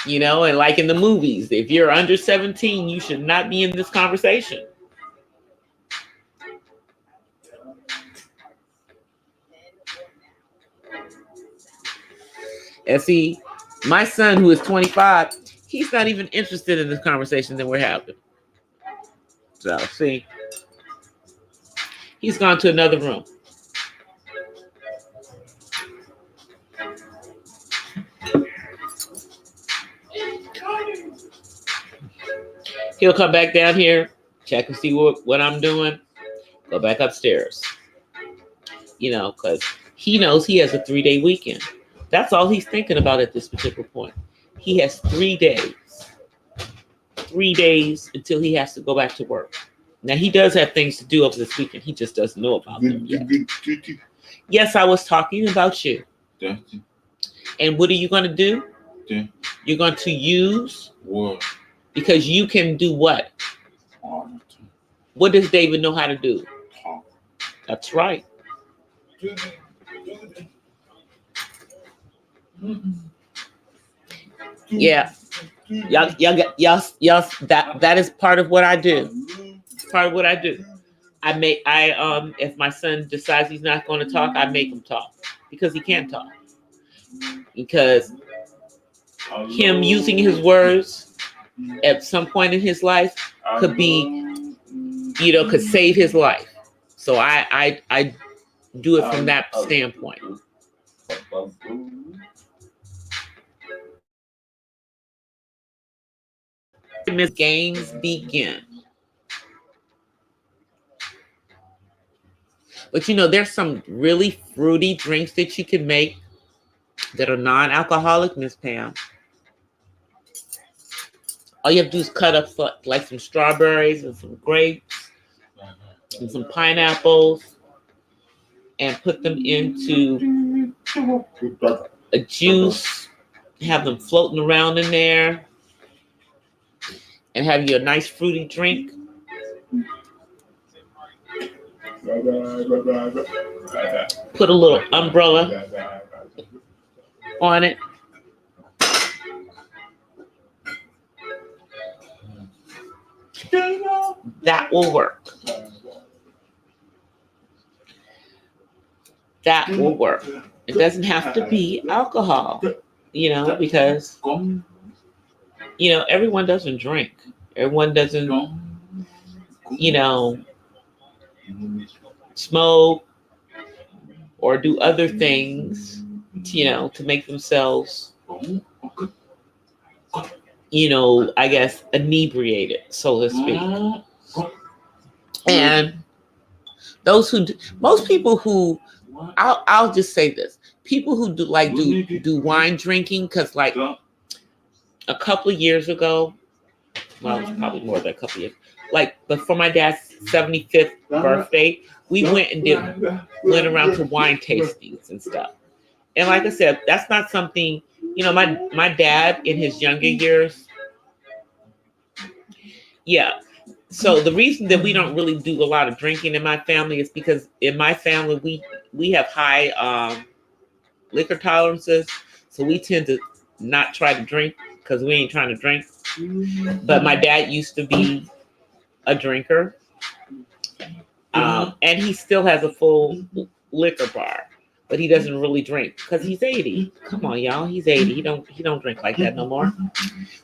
You know, and like in the movies, if you're under 17, you should not be in this conversation. And see, my son, who is 25, he's not even interested in this conversation that we're having. So, see, he's gone to another room. He'll come back down here, check and see what I'm doing, go back upstairs. You know, because he knows he has a 3-day weekend. That's all he's thinking about at this particular point. He has 3 days. 3 days until he has to go back to work. Now, he does have things to do over this weekend. He just doesn't know about them yet. Yes, I was talking about you. And what are you going to do? You're going to use what? Because you can do what? What does David know how to do? That's right. Yeah. Y'all, that is part of what I do. It's part of what I do. If my son decides he's not going to talk, I make him talk, because he can't talk. Because him using his words at some point in his life could be, you know, could save his life. So I do it from that standpoint. Games begin. But you know, there's some really fruity drinks that you can make that are non-alcoholic, Miss Pam. All you have to do is cut up like some strawberries and some grapes and some pineapples and put them into a juice, have them floating around in there, and have you a nice fruity drink. Put a little umbrella on it. That will work. That will work. It doesn't have to be alcohol, because, everyone doesn't drink. Everyone doesn't, smoke or do other things, to make themselves, I guess, inebriated, so to speak. And most people who, I'll just say this, people who do wine drinking, because like a couple of years ago, well, it's probably more than a couple of years, but for my dad's 75th birthday, we went around to wine tastings and stuff. And like I said, that's not something, my dad in his younger years, yeah. So the reason that we don't really do a lot of drinking in my family is because in my family, we have high liquor tolerances. So we tend to not try to drink because we ain't trying to drink. But my dad used to be a drinker. And he still has a full liquor bar, but he doesn't really drink because he's 80. Come on, y'all. He's 80. He don't drink like that no more.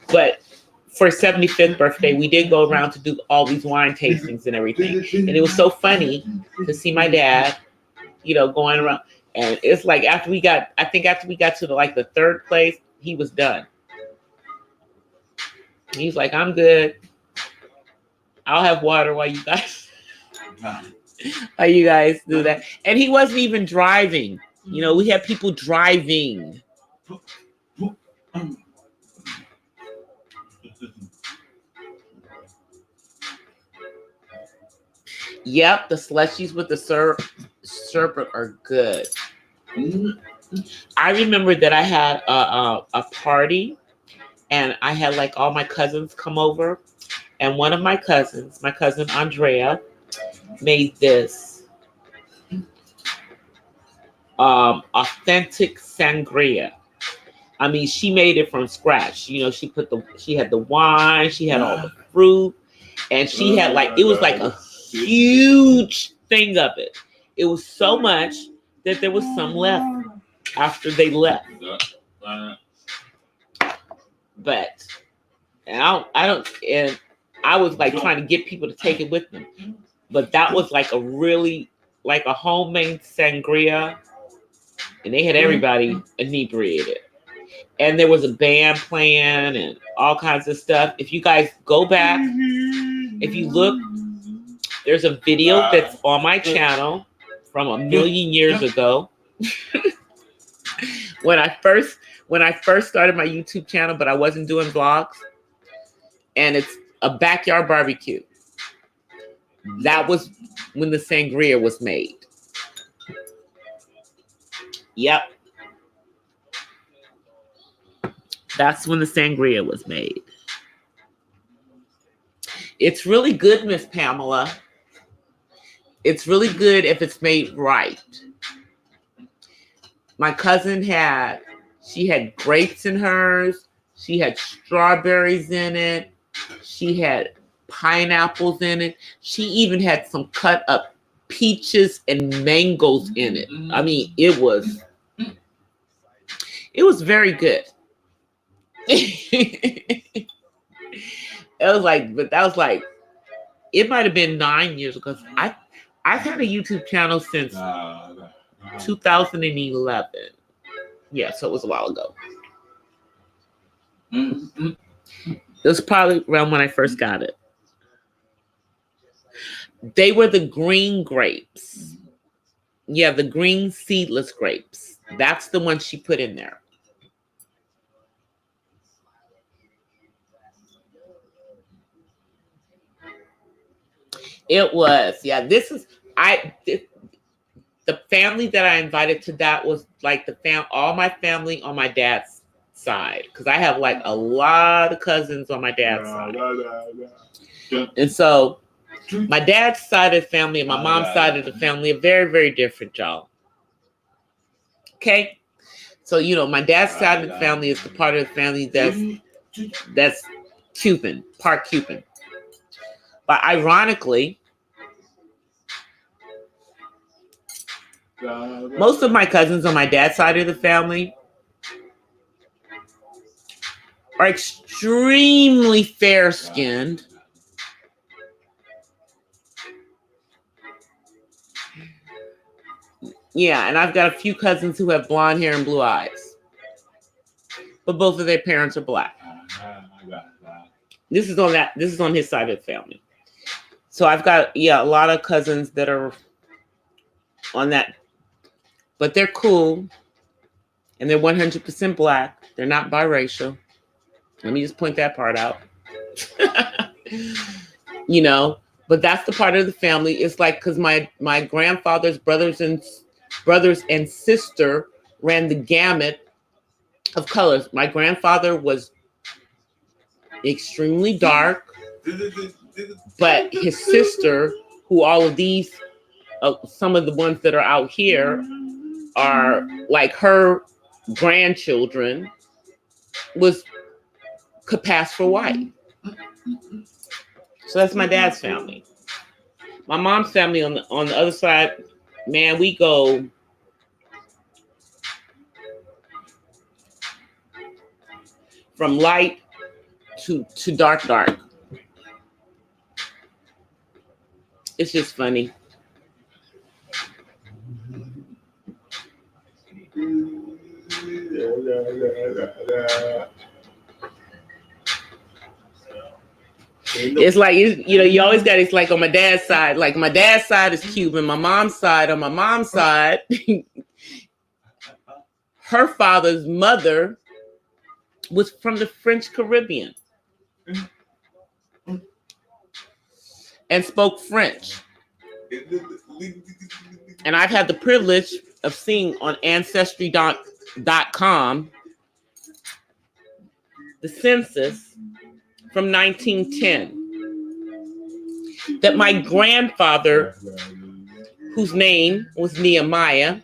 But for his 75th birthday, we did go around to do all these wine tastings and everything. And it was so funny to see my dad, going around. And it's like after we got to the third place, he was done. He's like, I'm good. I'll have water while you guys do that. And he wasn't even driving. We had people driving. Yep, the slushies with the sherbet are good. I remember that I had a party, and I had like all my cousins come over, and one of my cousin Andrea, made this authentic sangria. I mean, she made it from scratch. She had the wine, she had all the fruit, and she had it was like a huge thing of it. It was so much that there was some left after they left. But I was trying to get people to take it with them. But that was a homemade sangria, and they had everybody inebriated. And there was a band playing and all kinds of stuff. If you guys go back, if you look, there's a video that's on my channel from a million years ago. when I first started my YouTube channel, but I wasn't doing vlogs, and it's a backyard barbecue. That was when the sangria was made. Yep. That's when the sangria was made. It's really good, Miss Pamela. It's really good if it's made right. My cousin had grapes in hers. She had strawberries in it. She had pineapples in it. She even had some cut up peaches and mangoes in it. I mean, it was very good. It might have been 9 years ago. I've had a YouTube channel since 2011. Yeah, so it was a while ago. It was probably around when I first got it. They were the green grapes. Yeah, the green seedless grapes. That's the one she put in there. It was, yeah. The family that I invited to that was like all my family on my dad's side, because I have like a lot of cousins on my dad's side. And so my dad's side of the family and my mom's side of the family are very, very different, y'all. Okay? So, you know, my dad's side of the family is the part of the family that's Cuban, part Cuban. But ironically, most of my cousins on my dad's side of the family are extremely fair-skinned. Yeah, and I've got a few cousins who have blonde hair and blue eyes. But both of their parents are black. This is on his side of the family. So I've got, a lot of cousins that are on that. But they're cool. And they're 100% black. They're not biracial. Let me just point that part out. You know, but that's the part of the family. It's like, because my grandfather's brothers and sister ran the gamut of colors. My grandfather was extremely dark, but his sister, who all of these, some of the ones that are out here are like her grandchildren, could pass for white. So that's my dad's family. My mom's family on the other side, man, we go from light to dark. It's just funny. It's like, you always got, it's like on my dad's side, like my dad's side is Cuban, on my mom's side, her father's mother was from the French Caribbean and spoke French. And I've had the privilege of seeing on Ancestry.com the census from 1910 that my grandfather, whose name was Nehemiah,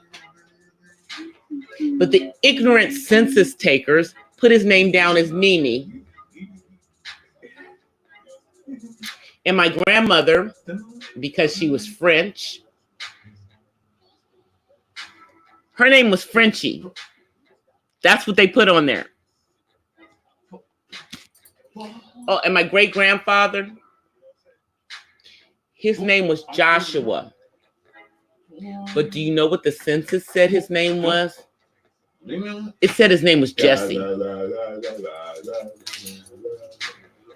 but the ignorant census takers put his name down as Mimi. And my grandmother, because she was French, her name was Frenchie. That's what they put on there. Oh, and my great-grandfather, his name was Joshua. But do you know what the census said his name was? It said his name was Jesse.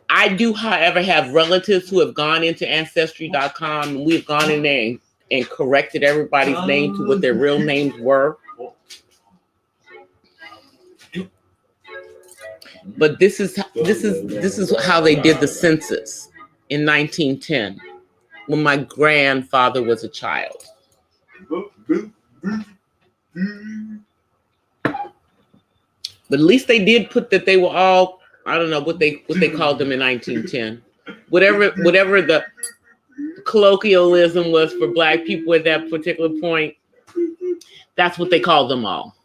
I do, however, have relatives who have gone into Ancestry.com, and we've gone in there and corrected everybody's name to what their real names were. But this is how they did the census in 1910 when my grandfather was a child. But at least they did put that they were all, I don't know what they called them in 1910. Whatever the colloquialism was for Black people at that particular point, that's what they called them all.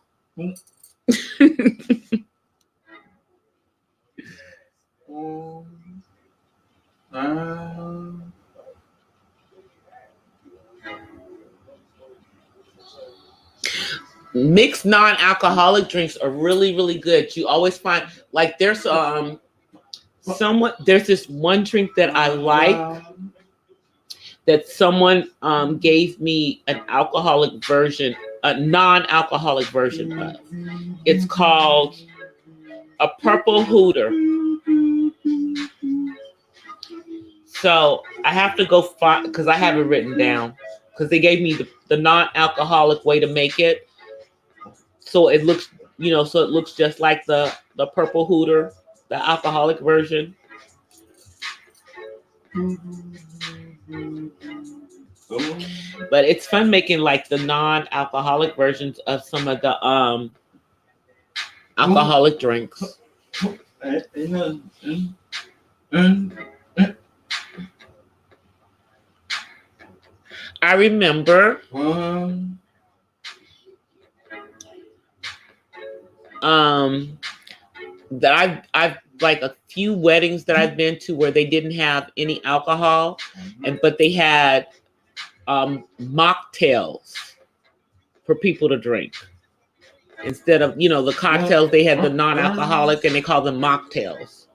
Mixed non-alcoholic drinks are really, really good. You always find, like, there's this one drink that I like that someone gave me an alcoholic version, a non-alcoholic version of. It's called a Purple Hooter. So I have to go find, because I have it written down, because they gave me the non-alcoholic way to make it. so it looks, so it looks just like the purple hooter, the alcoholic version. But it's fun making like the non-alcoholic versions of some of the alcoholic drinks. I remember that I've like a few weddings that I've been to where they didn't have any alcohol, but they had mocktails for people to drink. Instead of, the cocktails, they had the non-alcoholic and they call them mocktails.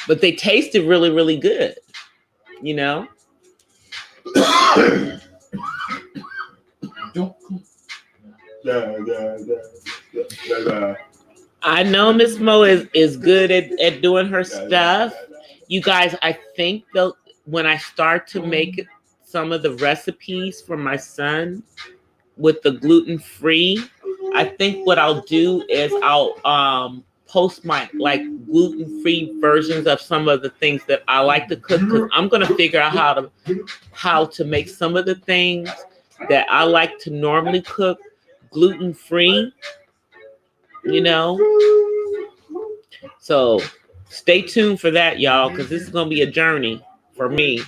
But they tasted really, really good, I know Miss Mo is good at doing her stuff. You guys, I think when I start to make some of the recipes for my son with the gluten-free, I think what I'll do is I'll post my like gluten-free versions of some of the things that I like to cook, because I'm gonna figure out how to make some of the things that I like to normally cook gluten-free, So stay tuned for that, y'all, because this is gonna be a journey for me.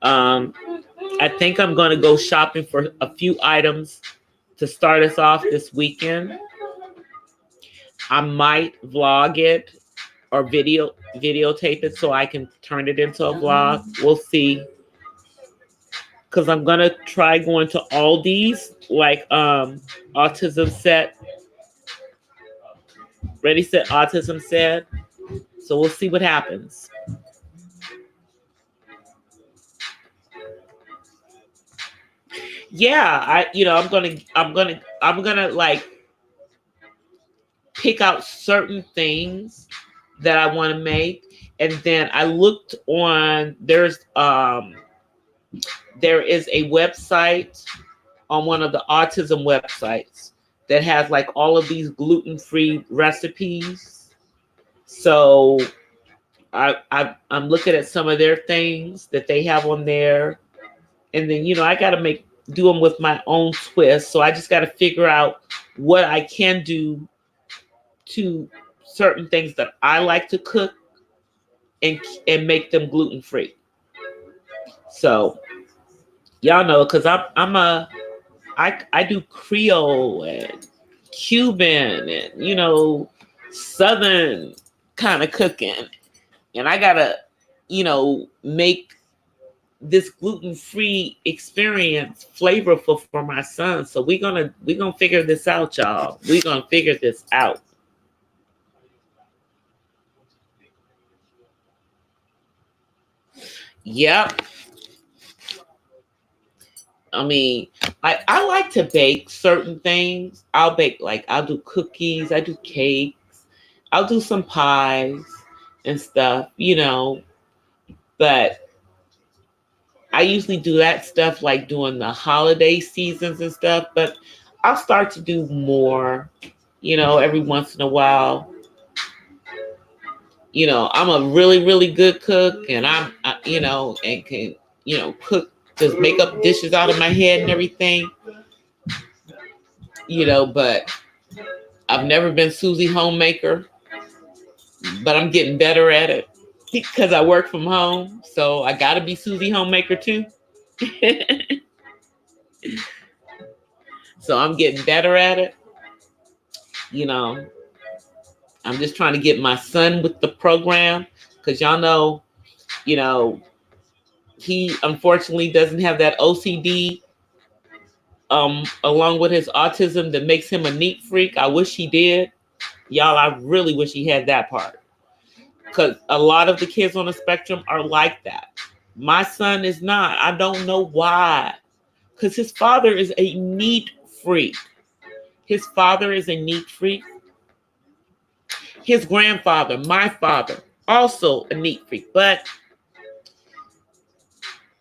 I think I'm gonna go shopping for a few items to start us off this weekend. I might vlog it or videotape it so I can turn it into a vlog. We'll see. Because I'm gonna try going to Aldi's, like Autism Set. Ready, Set, Autism Set. So we'll see what happens. Yeah, I'm gonna like pick out certain things that I want to make, and then I looked on there is a website on one of the autism websites that has like all of these gluten-free recipes. So I'm looking at some of their things that they have on there, and then I got to do them with my own twist. So I just got to figure out what I can do to certain things that I like to cook and make them gluten-free. So y'all know, because I do Creole and Cuban and Southern kind of cooking, and I gotta make this gluten-free experience flavorful for my son. So we're gonna figure this out, y'all. We're gonna figure this out. Yep. I mean, I like to bake certain things. I'll do cookies, I do cakes, I'll do some pies and stuff, but I usually do that stuff like during the holiday seasons and stuff, but I'll start to do more, every once in a while. I'm a really, really good cook, and and can, cook, just make up dishes out of my head and everything, but I've never been Susie Homemaker, but I'm getting better at it because I work from home. So I got to be Susie Homemaker too. So I'm getting better at it. I'm just trying to get my son with the program, because y'all know, he unfortunately doesn't have that OCD along with his autism that makes him a neat freak. I wish he did. Y'all, I really wish he had that part, because a lot of the kids on the spectrum are like that. My son is not. I don't know why, because his father is a neat freak. His father is a neat freak. His grandfather, my father, also a neat freak. But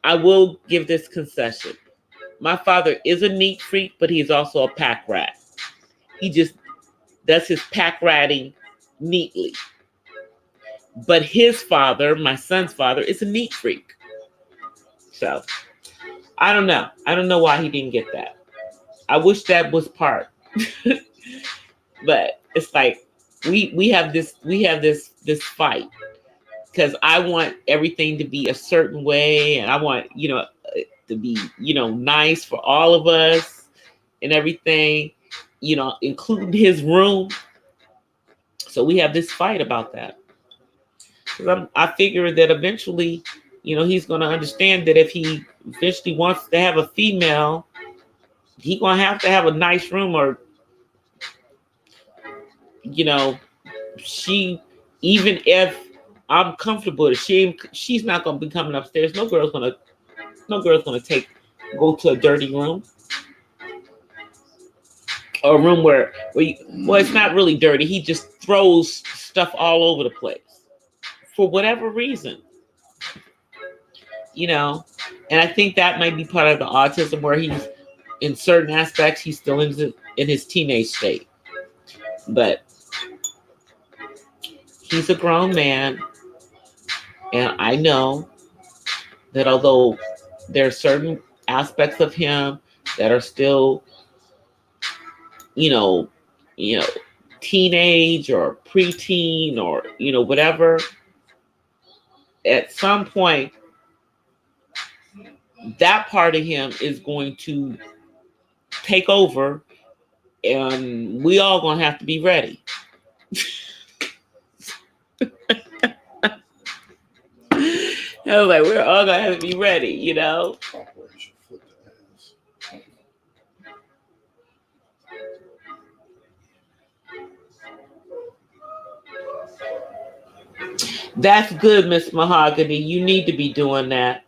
I will give this concession. My father is a neat freak, but he's also a pack rat. He just does his pack ratting neatly. But his father, my son's father, is a neat freak. So I don't know. I don't know why he didn't get that. I wish that was part. But it's like we have this fight because I want everything to be a certain way, and I want to be nice for all of us and everything, including his room. So we have this fight about that. I figure that eventually, he's going to understand that if he eventually wants to have a female, he's going to have a nice room, or, she, even if I'm comfortable, she's not going to be coming upstairs. No girl's going to go to a dirty room, or a room where it's not really dirty. He just throws stuff all over the place for whatever reason, and I think that might be part of the autism, where he's, in certain aspects, he's still in his teenage state, but he's a grown man, and I know that although there are certain aspects of him that are still, teenage or preteen or, whatever, at some point, that part of him is going to take over, and we all going to have to be ready. I was like, we're all going to have to be ready, That's good, Miss Mahogany. You need to be doing that.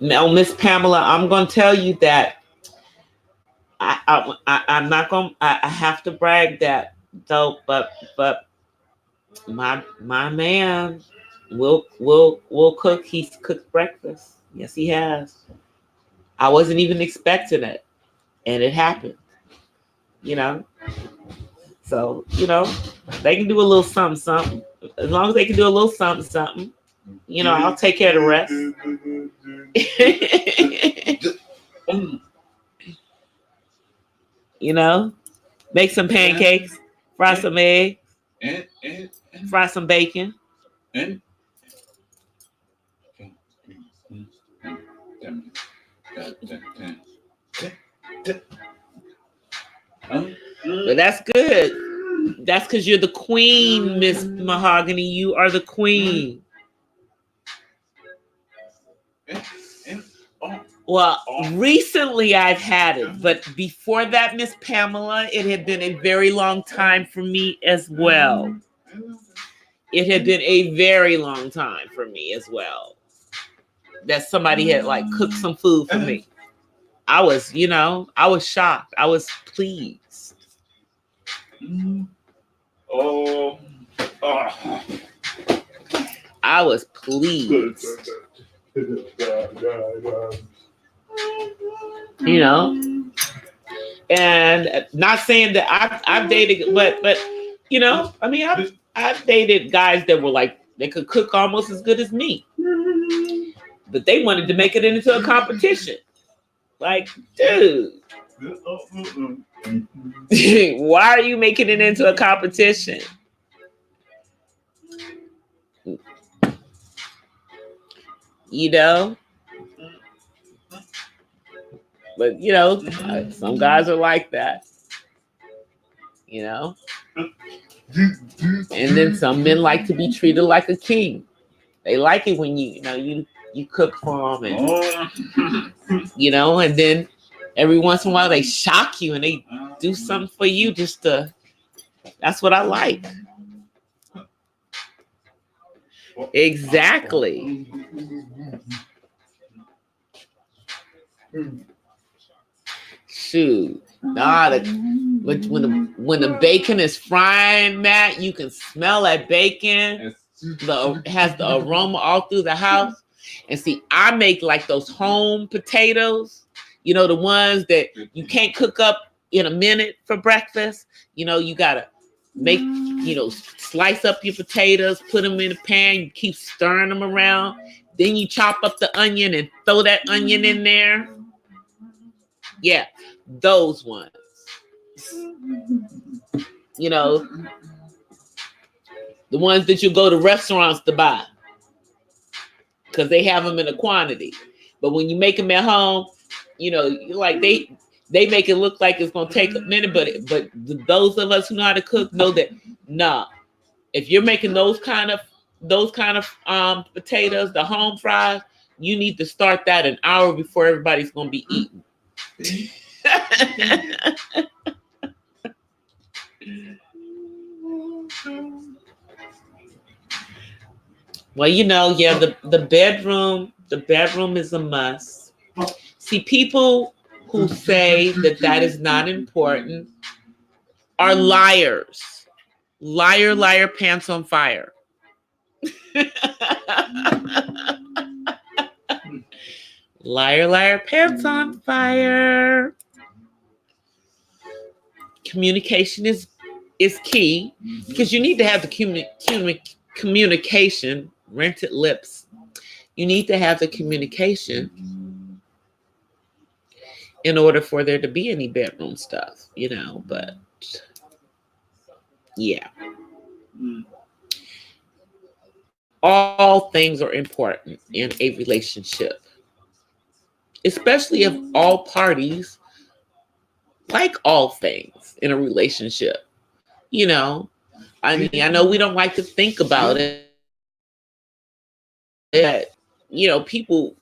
Now, Miss Pamela, I'm going to tell you that I'm not going to, I have to brag that though, but my man will cook. He's cooked breakfast. Yes, he has. I wasn't even expecting it, and it happened, So, they can do a little something. As long as they can do a little something, I'll take care of the rest. Make some pancakes, fry some eggs, fry some bacon. But that's good. That's because you're the queen, Miss Mahogany. You are the queen. Well, recently I've had it, but before that, Miss Pamela, it had been a very long time for me as well. It had been a very long time for me as well that somebody had cooked some food for me. I was shocked. I was pleased. I was pleased. And not saying that I've dated, but I've dated guys that were they could cook almost as good as me, but they wanted to make it into a competition. Dude, why are you making it into a competition? But some guys are like that, and then some men like to be treated like a king. They like it when you cook for them, and and then every once in a while they shock you and they do something for you that's what I like. Exactly. Shoot. When the bacon is frying, Matt, you can smell that bacon. has the aroma all through the house. And see, I make like those home potatoes, the ones that you can't cook up in a minute for breakfast. You gotta make, slice up your potatoes, put them in a pan, you keep stirring them around. Then you chop up the onion and throw that onion in there. Yeah, those ones. The ones that you go to restaurants to buy because they have them in a quantity. But when you make them at home, like they make it look like it's gonna take a minute, but those of us who know how to cook know that if you're making those kind of potatoes, the home fries, you need to start that an hour before everybody's gonna be eating. Well, the bedroom is a must. See, people who say that is not important are liars. Liar, liar, pants on fire. Liar, liar, pants on fire. Communication is key because you need to have the communication. Rented lips. You need to have the communication in order for there to be any bedroom stuff, but yeah. All things are important in a relationship, especially if all parties like all things in a relationship. I know we don't like to think about it. People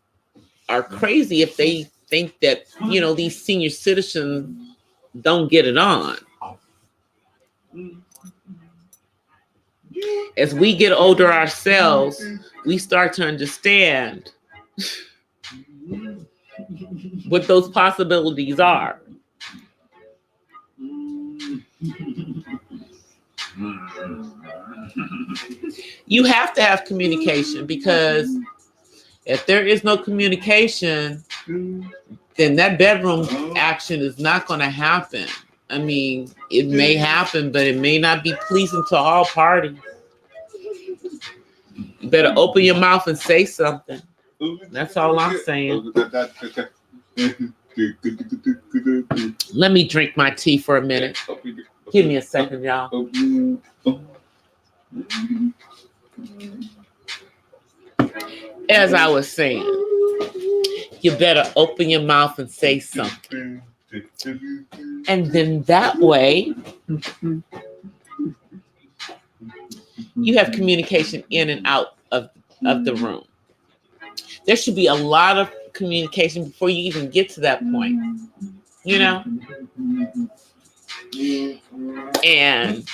are crazy if they think that, these senior citizens don't get it on. As we get older ourselves, we start to understand what those possibilities are. You have to have communication because if there is no communication, then that bedroom action is not going to happen. I mean, it may happen, but it may not be pleasing to all parties. You better open your mouth and say something. That's all I'm saying. Let me drink my tea for a minute. Give me a second, y'all. As I was saying, you better open your mouth and say something. And then that way, you have communication in and out of the room. There should be a lot of communication before you even get to that point. And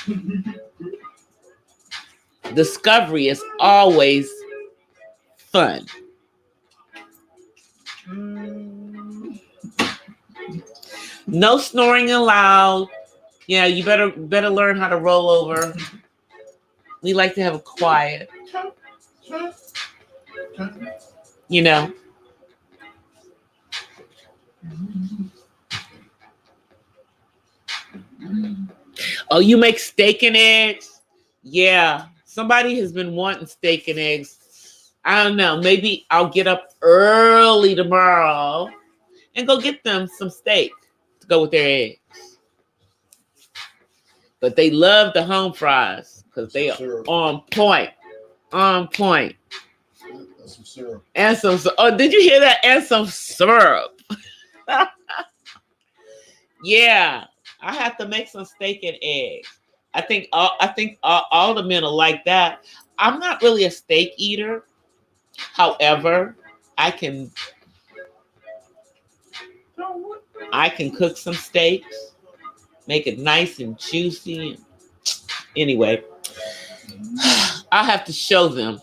discovery is always fun. No snoring allowed. Yeah, you better learn how to roll over. We like to have a quiet. Oh, you make steak and eggs? Yeah. Somebody has been wanting steak and eggs. I don't know. Maybe I'll get up early tomorrow and go get them some steak to go with their eggs. But they love the home fries because they are on point. On point. And some syrup. And some, did you hear that? And some syrup. Yeah. I have to make some steak and eggs. I think all the men are like that. I'm not really a steak eater. However, I can cook some steaks, make it nice and juicy. Anyway, I'll have to show them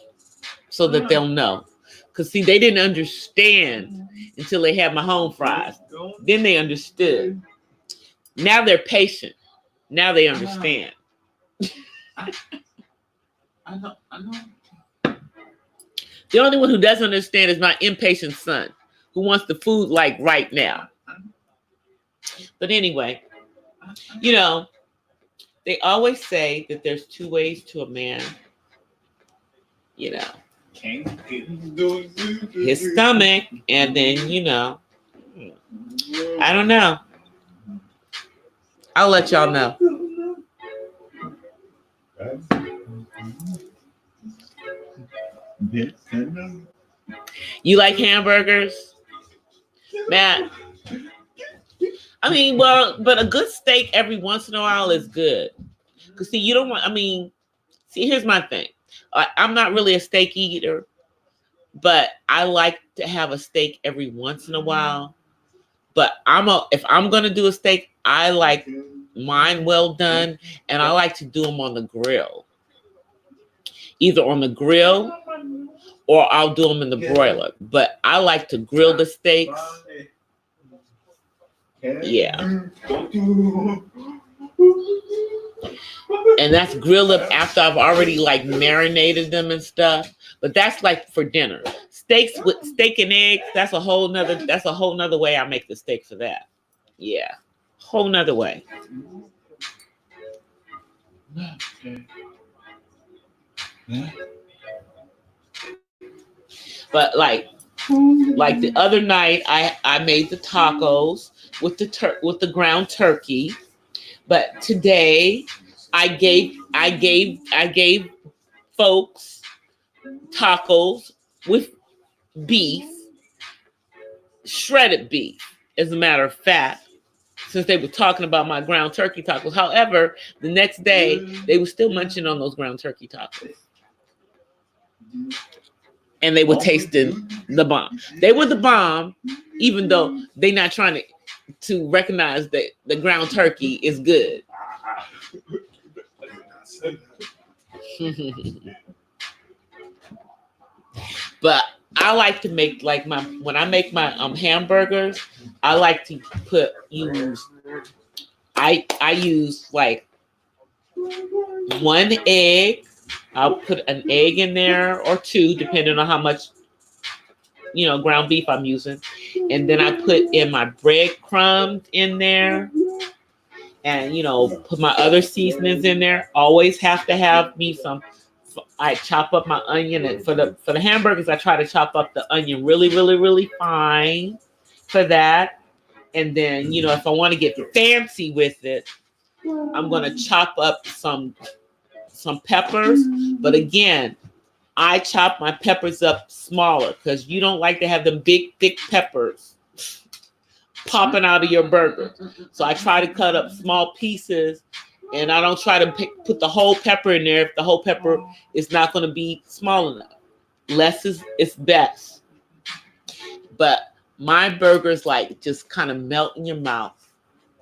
so that they'll know. Because see, they didn't understand until they had my home fries. Then they understood. Now they're patient. Now they understand. I know. The only one who doesn't understand is my impatient son, who wants the food like right now. But anyway, you know, they always say that there's two ways to a man. You know, his stomach, and then, you know, I don't know. I'll let y'all know. You like hamburgers? Matt? I mean, well, but a good steak every once in a while is good. Because, see, you don't want, I mean, see, here's my thing. I'm not really a steak eater, but I like to have a steak every once in a while. But if I'm going to do a steak, I like mine well done, and I like to do them on the grill. Either on the grill or I'll do them in the broiler. But I like to grill the steaks. Yeah. And that's grilled up after I've already like marinated them and stuff. But that's like for dinner. Steaks with steak and eggs, that's a whole nother way I make the steak for that. Yeah. Whole nother way. But like the other night, I made the tacos with the ground turkey. But today, I gave folks tacos with beef, shredded beef, as a matter of fact, since they were talking about my ground turkey tacos. However, the next day, they were still munching on those ground turkey tacos. And they were tasting the bomb. They were the bomb, even though they're not trying to recognize that the ground turkey is good. But I like to make when I make my hamburgers, I like to use like one egg. I'll put an egg in there or two, depending on how much, ground beef I'm using. And then I put in my breadcrumbs in there and, put my other seasonings in there. Always have to have me some. I chop up my onion, and for the hamburgers, I try to chop up the onion really, really, really fine for that. And then, if I want to get fancy with it, I'm going to chop up some peppers. But again, I chop my peppers up smaller because you don't like to have them big, thick peppers popping out of your burger. So I try to cut up small pieces, and I don't try to put the whole pepper in there if the whole pepper is not going to be small enough. Less is best. But my burgers just kind of melt in your mouth.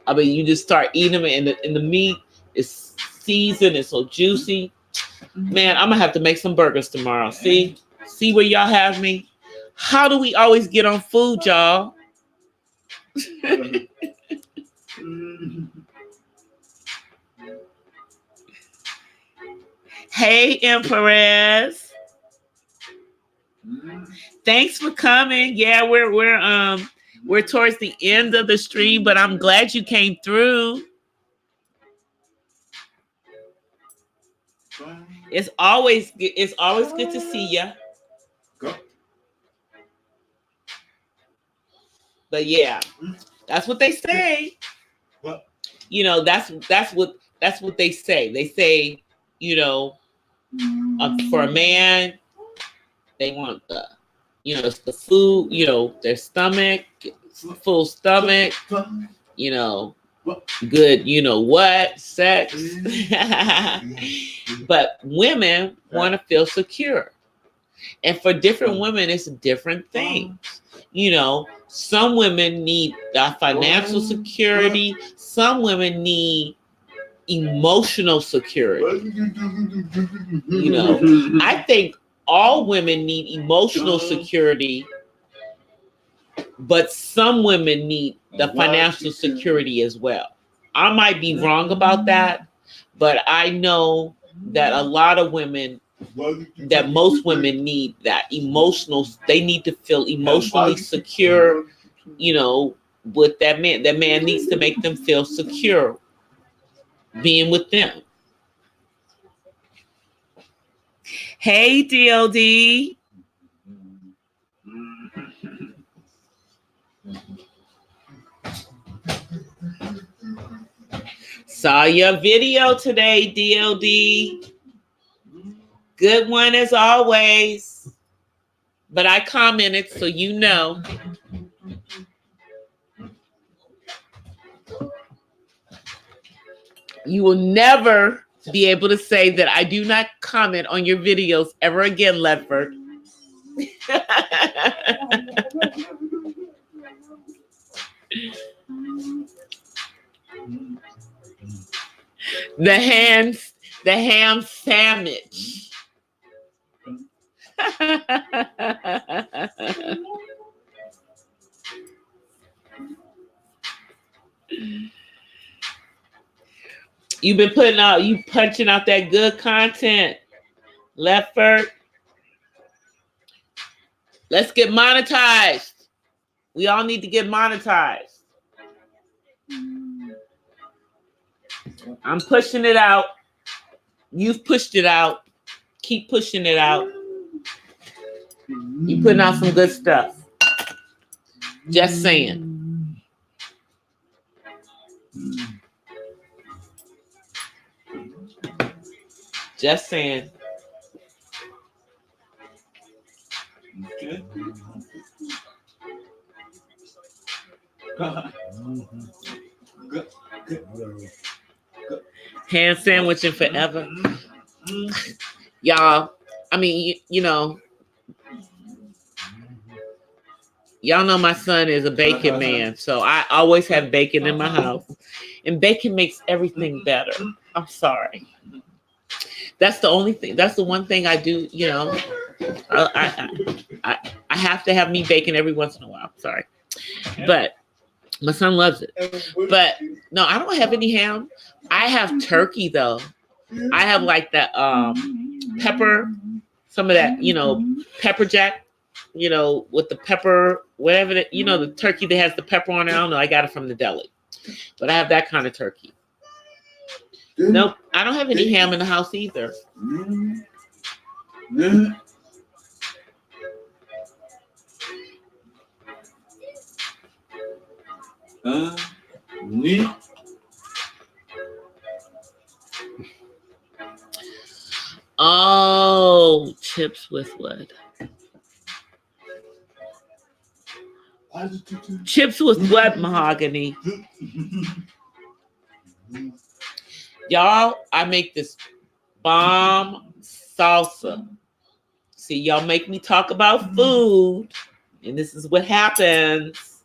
I mean, you just start eating them, and the meat is seasoned. It's so juicy. Man, I'm gonna have to make some burgers tomorrow. See where y'all have me? How do we always get on food, y'all? Hey, Empress. Thanks for coming. Yeah, we're towards the end of the stream, but I'm glad you came through. It's always good to see you. But yeah, that's what they say. What? That's what they say. They say, for a man, they want the food, their stomach, full stomach, good, sex. But women want to feel secure. And for different women, it's different things. Some women need financial security. Some women need emotional security. I think all women need emotional security, but some women need the financial security as well. I might be wrong about that, but I know that a lot of women that most women need that emotional. They need to feel emotionally secure, you know, with that man. That man needs to make them feel secure being with them. Hey, DLD. Saw your video today, DLD. Good one as always. But I commented, so you know. You will never be able to say that I do not comment on your videos ever again, Ledford. The ham sandwich. You've been punching out that good content, Ledford. Let's get monetized. We all need to get monetized. I'm pushing it out. You've pushed it out. Keep pushing it out. You're putting out some good stuff. Just saying. Just saying. Okay. Hand sandwiching forever. Y'all, I mean, you know, y'all know my son is a bacon man, so I always have bacon in my house. And bacon makes everything better. I'm sorry. That's the only thing. That's the one thing I do, you know. I have to have me bacon every once in a while. Sorry. But my son loves it. But no, I don't have any ham. I have turkey though. I have like that pepper, some of that, you know, pepper jack, you know, with the pepper, whatever that, you know, the turkey that has the pepper on it. I don't know. I got it from the deli. But I have that kind of turkey. Nope. I don't have any ham in the house either. Oh, chips with what? Chips with what, Mahogany? Y'all, I make this bomb salsa. See, y'all make me talk about food, and this is what happens.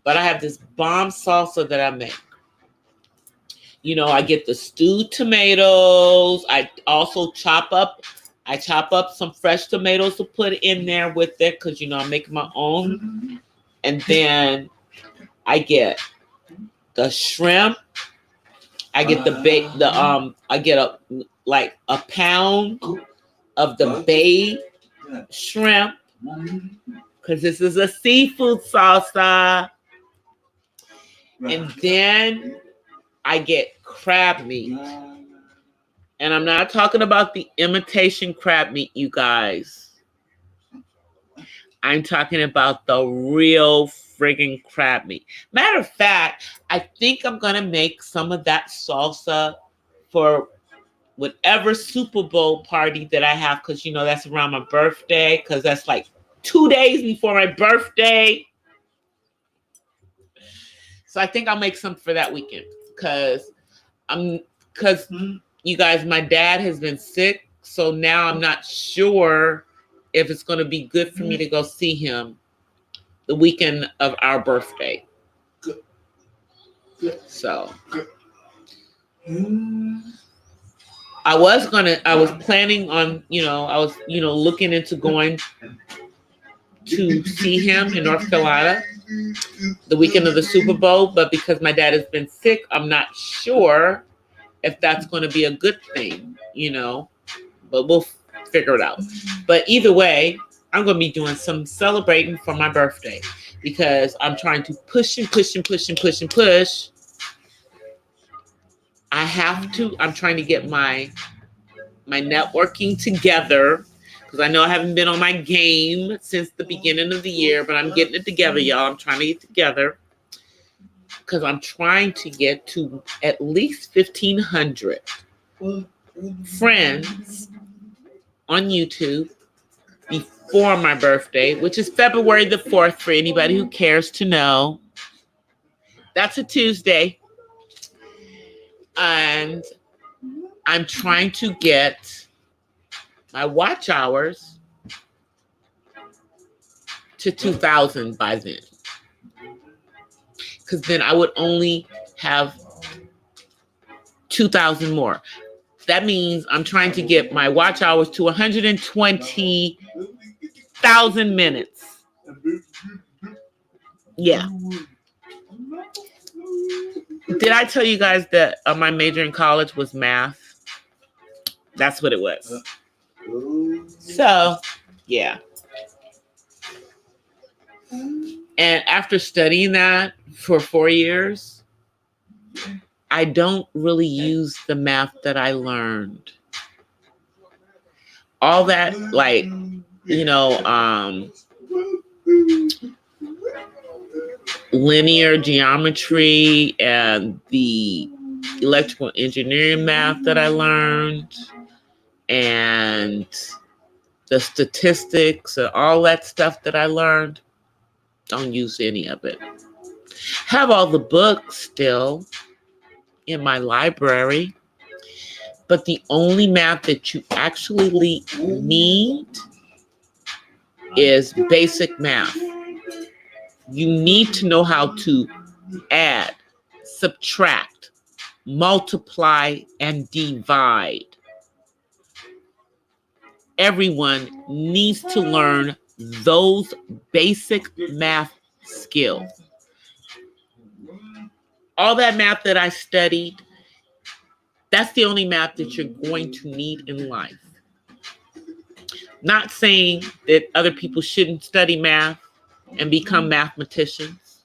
But I have this bomb salsa that I make. You know, I get the stewed tomatoes. I chop up some fresh tomatoes to put in there with it because, you know, I'm making my own. And then I get the shrimp. I get I get a pound of the bay shrimp because this is a seafood salsa. And then I get crab meat. And I'm not talking about the imitation crab meat, you guys. I'm talking about the real friggin' crab meat. Matter of fact, I think I'm going to make some of that salsa for whatever Super Bowl party that I have, because, you know, that's around my birthday, because that's like 2 days before my birthday. So I think I'll make some for that weekend, because you guys, my dad has been sick, so now I'm not sure if it's going to be good for me to go see him the weekend of our birthday. So I was planning on, looking into going to see him in North Carolina the weekend of the Super Bowl, but because my dad has been sick, I'm not sure if that's going to be a good thing, but we'll figure it out. But either way, I'm going to be doing some celebrating for my birthday because I'm trying to push and push and push and push and push. I'm trying to get my networking together because I know I haven't been on my game since the beginning of the year, but I'm getting it together, y'all. I'm trying to get together because I'm trying to get to at least 1,500 friends on YouTube before my birthday, which is February the 4th for anybody who cares to know. That's a Tuesday. And I'm trying to get my watch hours to 2,000 by then. Because then I would only have 2,000 more. That means I'm trying to get my watch hours to 120,000 minutes. Yeah. Did I tell you guys that my major in college was math? That's what it was. So, yeah. And after studying that for 4 years, I don't really use the math that I learned. All that, like, linear geometry and the electrical engineering math that I learned and the statistics and all that stuff that I learned, don't use any of it. Have all the books still in my library, but the only math that you actually need is basic math. You need to know how to add, subtract, multiply, and divide. Everyone needs to learn those basic math skills. All that math that I studied, that's the only math that you're going to need in life. Not saying that other people shouldn't study math and become mathematicians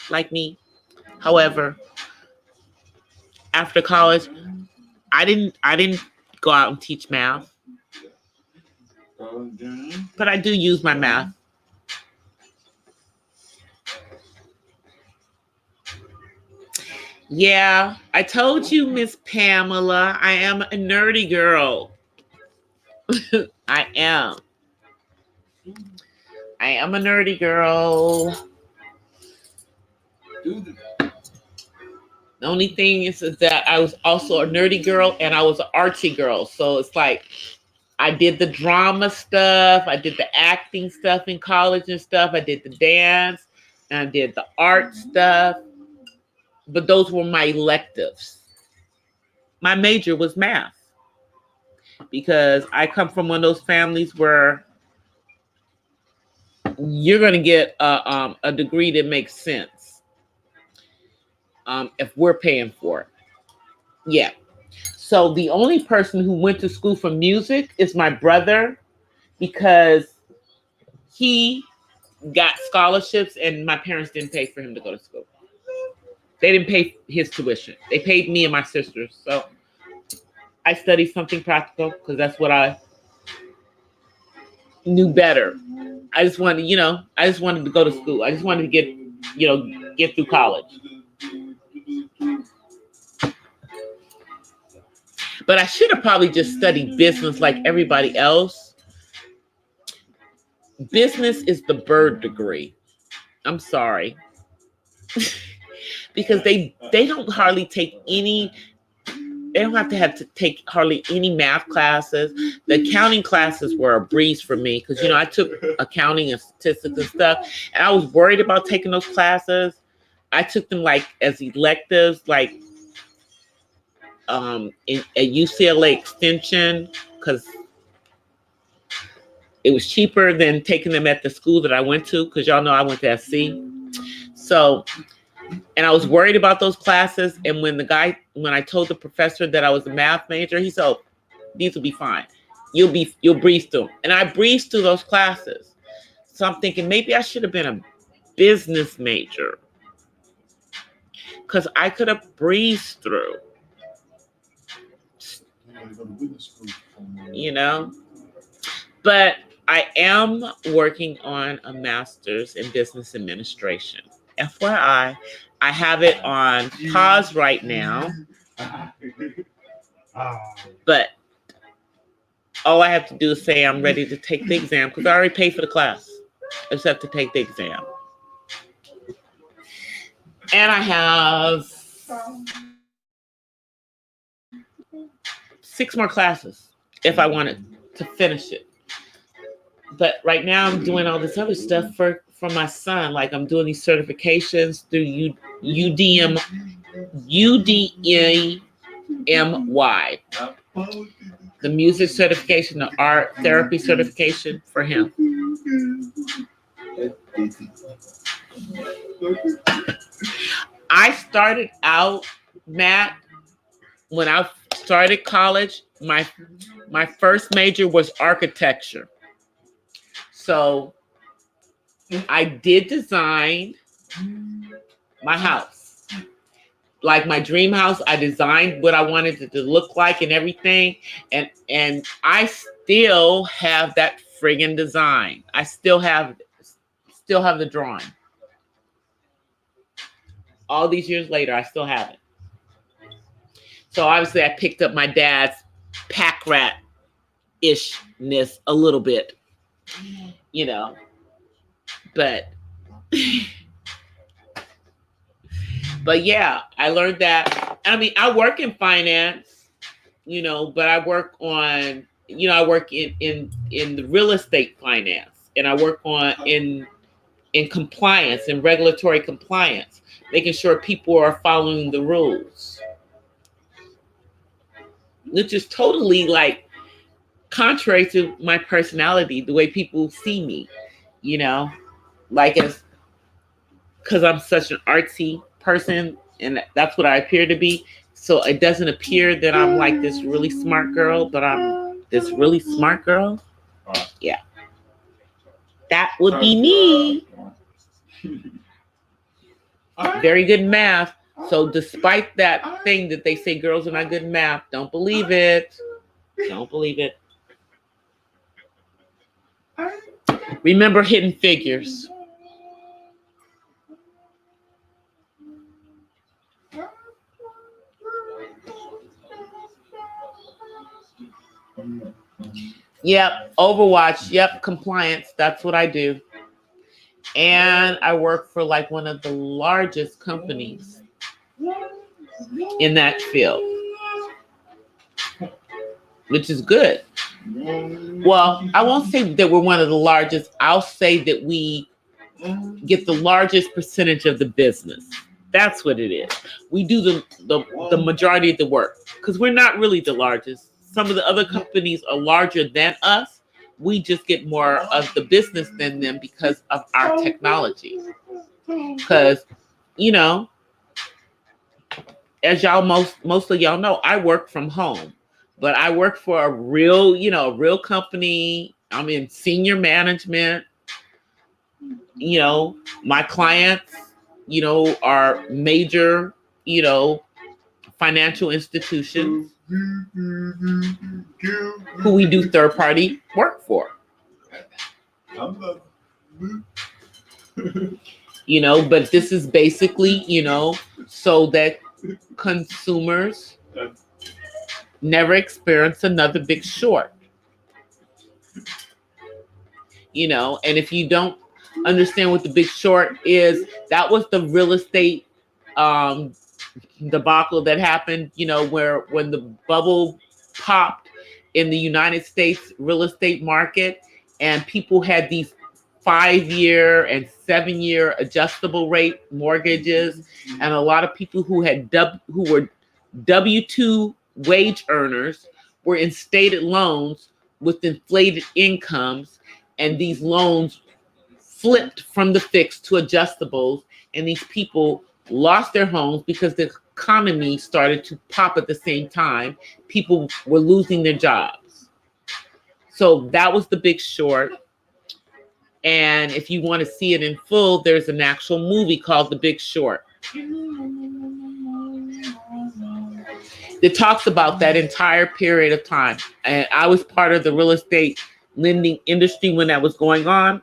like me. However, after college, I didn't go out and teach math. But I do use my math. Yeah, I told you, Miss Pamela, I am a nerdy girl. I am a nerdy girl. The only thing is that I was also a nerdy girl and I was an artsy girl. So it's like I did the drama stuff. I did the acting stuff in college and stuff. I did the dance and I did the art stuff. But those were my electives. My major was math because I come from one of those families where you're going to get a degree that makes sense if we're paying for it. Yeah. So the only person who went to school for music is my brother because he got scholarships and my parents didn't pay for him to go to school. They didn't pay his tuition. They paid me and my sisters. So I studied something practical because that's what I knew better. I just wanted to go to school. I just wanted to get through college. But I should have probably just studied business like everybody else. Business is the bird degree. I'm sorry. Because they don't hardly take any, they don't have to take hardly any math classes. The accounting classes were a breeze for me because, I took accounting and statistics and stuff. And I was worried about taking those classes. I took them like as electives, like at UCLA Extension because it was cheaper than taking them at the school that I went to because y'all know I went to SC. So, and I was worried about those classes. And when I told the professor that I was a math major, he said, These will be fine. You'll breeze through. And I breezed through those classes. So I'm thinking maybe I should have been a business major because I could have breezed through, you know. But I am working on a master's in business administration. FYI, I have it on pause right now, but all I have to do is say I'm ready to take the exam because I already paid for the class. I just have to take the exam. And I have 6 more classes if I wanted to finish it. But right now I'm doing all this other stuff for my son. Like I'm doing these certifications through UDMY. The music certification, the art therapy certification for him. I started out, Matt, when I started college, my first major was architecture. So I did design my house. Like my dream house, I designed what I wanted it to look like and everything. And I still have that friggin' design. I still have the drawing. All these years later, I still have it. So obviously I picked up my dad's pack rat-ishness a little bit, you know, but yeah, I learned that. I mean, I work in finance, you know, but I work on, you know, I work in the real estate finance, and I work on in compliance and regulatory compliance, making sure people are following the rules, which is totally like contrary to my personality, the way people see me, you know, like it's because I'm such an artsy person and that's what I appear to be. So it doesn't appear that I'm like this really smart girl, but I'm this really smart girl. Yeah. That would be me. Very good in math. So despite that thing that they say girls are not good in math, don't believe it. Don't believe it. Remember hidden figures. Yep, Overwatch. Yep, compliance. That's what I do. And I work for like one of the largest companies in that field, which is good. Well, I won't say that we're one of the largest. I'll say that we get the largest percentage of the business. That's what it is. We do the majority of the work because we're not really the largest. Some of the other companies are larger than us. We just get more of the business than them because of our technology. Because, you know, as y'all most of y'all know, I work from home, but I work for a real company. I'm in senior management. You know, my clients, you know, are major, you know, financial institutions who we do third-party work for. You know, but this is basically, you know, so that consumers never experience another Big Short. You know, and if you don't understand what the Big Short is, that was the real estate debacle that happened, you know, when the bubble popped in the United States real estate market and people had these 5-year and 7-year adjustable rate mortgages, and a lot of people who were W-2 wage earners were in stated loans with inflated incomes, and these loans flipped from the fixed to adjustables, and these people lost their homes because the economy started to pop at the same time. People were losing their jobs. So that was The Big Short. And if you want to see it in full, there's an actual movie called The Big Short. It talks about that entire period of time. And I was part of the real estate lending industry when that was going on.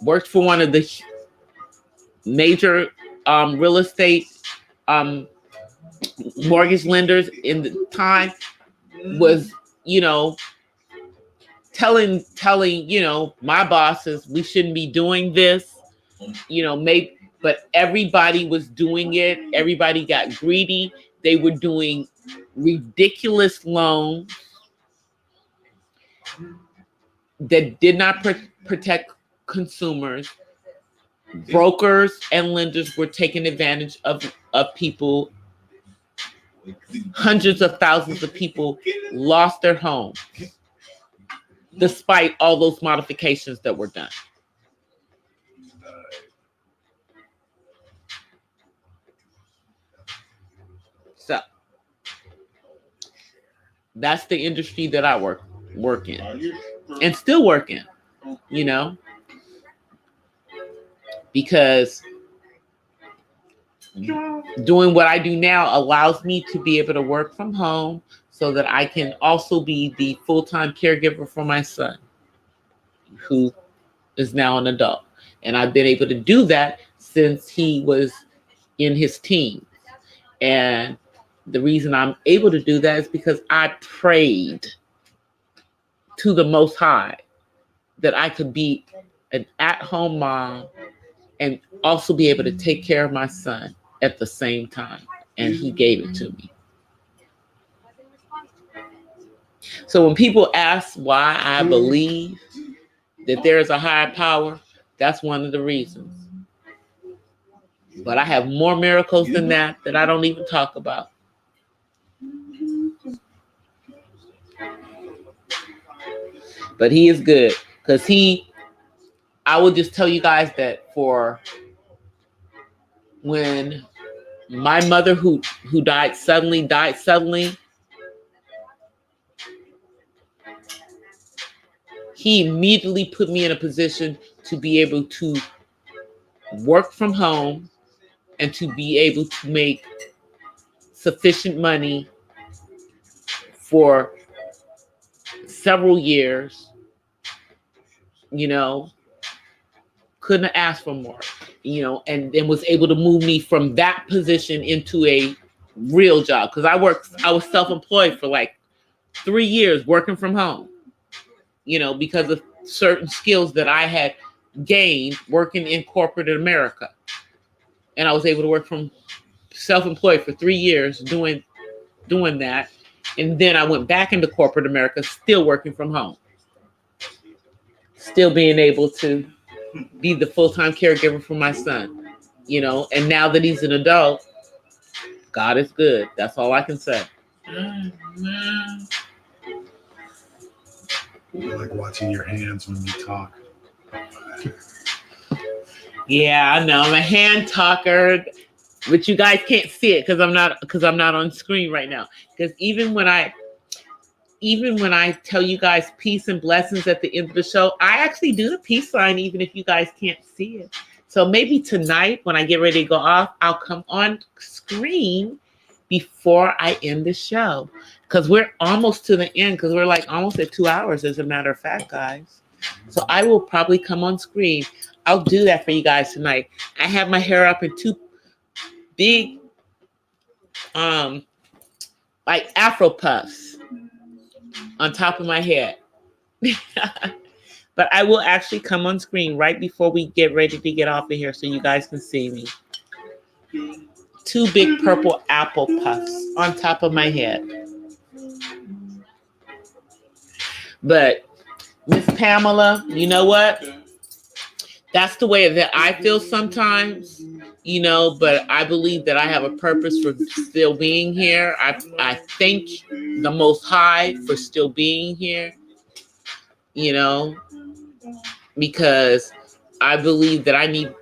Worked for one of the major real estate mortgage lenders in the time. Was, telling, my bosses we shouldn't be doing this, maybe, but everybody was doing it. Everybody got greedy. They were doing ridiculous loans that did not protect consumers. Brokers and lenders were taking advantage of people. Hundreds of thousands of people lost their homes despite all those modifications that were done. So that's the industry that I work in and still work in, because doing what I do now allows me to be able to work from home so that I can also be the full-time caregiver for my son, who is now an adult. And I've been able to do that since he was in his teens. And the reason I'm able to do that is because I prayed to the Most High that I could be an at-home mom and also be able to take care of my son at the same time. And he gave it to me. So when people ask why I believe that there is a higher power, that's one of the reasons. But I have more miracles than that I don't even talk about. But he is good, because I will just tell you guys that for when my mother who died suddenly, he immediately put me in a position to be able to work from home and to be able to make sufficient money for several years. Couldn't have asked for more, and then was able to move me from that position into a real job. Because I was self-employed for like 3 years working from home, because of certain skills that I had gained working in corporate America. And I was able to work from self-employed for 3 years doing that. And then I went back into corporate America, still working from home, still being able to be the full-time caregiver for my son, and now that he's an adult, God is good. That's all I can say. I like watching your hands when you talk. Yeah, I know. I'm a hand talker, but you guys can't see it because I'm not on screen right now. Because even when I tell you guys peace and blessings at the end of the show, I actually do the peace sign even if you guys can't see it. So maybe tonight when I get ready to go off, I'll come on screen before I end the show. Because we're almost to the end, because we're like almost at 2 hours, as a matter of fact, guys. So I will probably come on screen. I'll do that for you guys tonight. I have my hair up in 2 big like Afro puffs on top of my head. But I will actually come on screen right before we get ready to get off of here so you guys can see me. 2 big purple apple puffs on top of my head. But Miss Pamela, you know what? That's the way that I feel sometimes, but I believe that I have a purpose for still being here. I thank the Most High for still being here, because I believe that I need,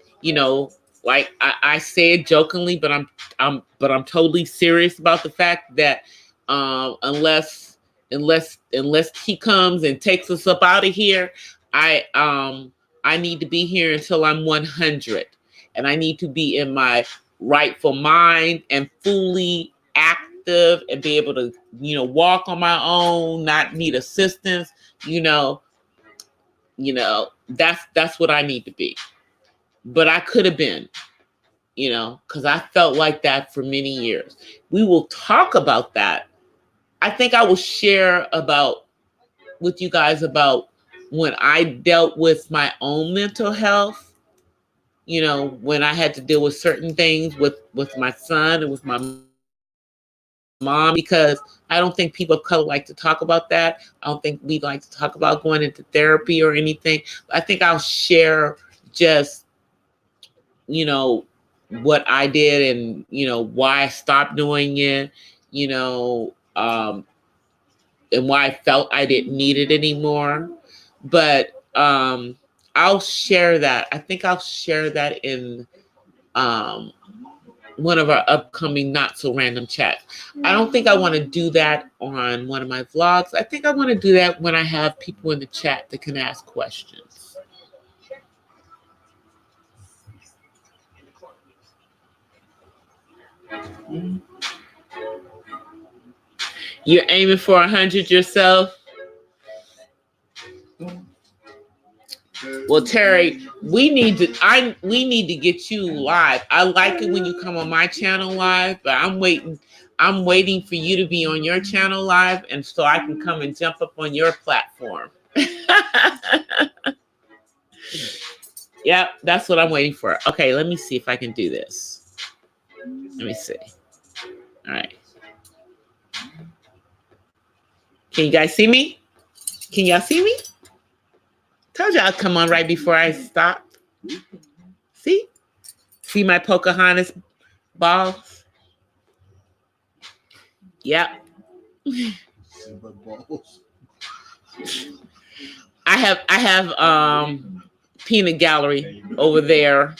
like I say it jokingly, but I'm totally serious about the fact that unless he comes and takes us up out of here, I need to be here until I'm 100, and I need to be in my rightful mind and fully active and be able to, walk on my own, not need assistance. That's what I need to be. But I could have been, because I felt like that for many years. We will talk about that. I think I will share with you guys about when I dealt with my own mental health, when I had to deal with certain things with my son and with my mom, because I don't think people of color like to talk about that. I don't think we like to talk about going into therapy or anything. I think I'll share just, what I did and, why I stopped doing it, and why I felt I didn't need it anymore. But I'll share that. I think I'll share that in one of our upcoming Not So Random chats. I don't think I want to do that on one of my vlogs. I think I want to do that when I have people in the chat that can ask questions. You're aiming for 100 yourself? Well, Terry, we need to get you live. I like it when you come on my channel live, but I'm waiting for you to be on your channel live, and so I can come and jump up on your platform. Yep, that's what I'm waiting for. Okay, let me see if I can do this. Let me see. All right. Can you guys see me? Can y'all see me? Told you I'll come on right before I stop. See? See my Pocahontas balls? Yep. I have peanut gallery over there.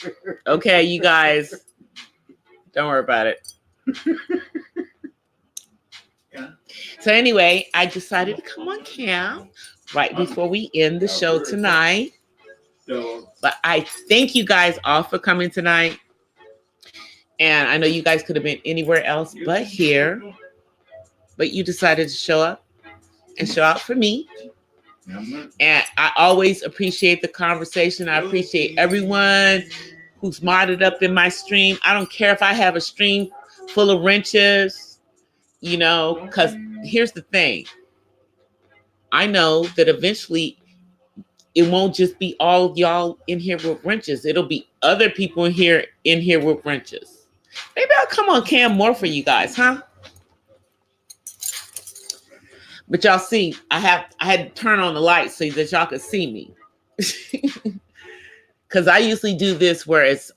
Okay, you guys. Don't worry about it. So anyway, I decided to come on cam right before we end the show tonight. But I thank you guys all for coming tonight. And I know you guys could have been anywhere else but here. But you decided to show up and show out for me. And I always appreciate the conversation. I appreciate everyone who's modded up in my stream. I don't care if I have a stream full of wrenches, because here's the thing. I know that eventually it won't just be all y'all in here with wrenches. It'll be other people in here with wrenches. Maybe I'll come on cam more for you guys, huh? But y'all see, I had to turn on the light so that y'all could see me. Because I usually do this where it's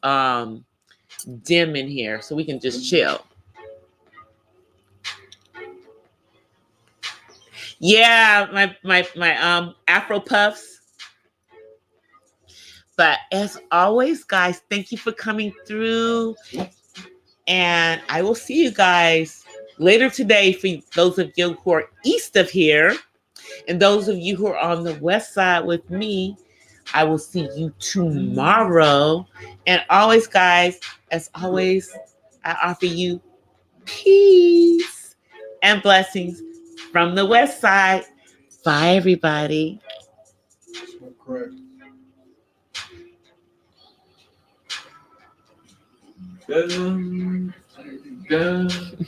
dim in here so we can just chill. Yeah, my Afro puffs. But as always, guys, thank you for coming through. And I will see you guys later today for those of you who are east of here. And those of you who are on the west side with me, I will see you tomorrow. And always, guys, as always, I offer you peace and blessings from the west side. Bye, everybody. Correct. Dun, dun.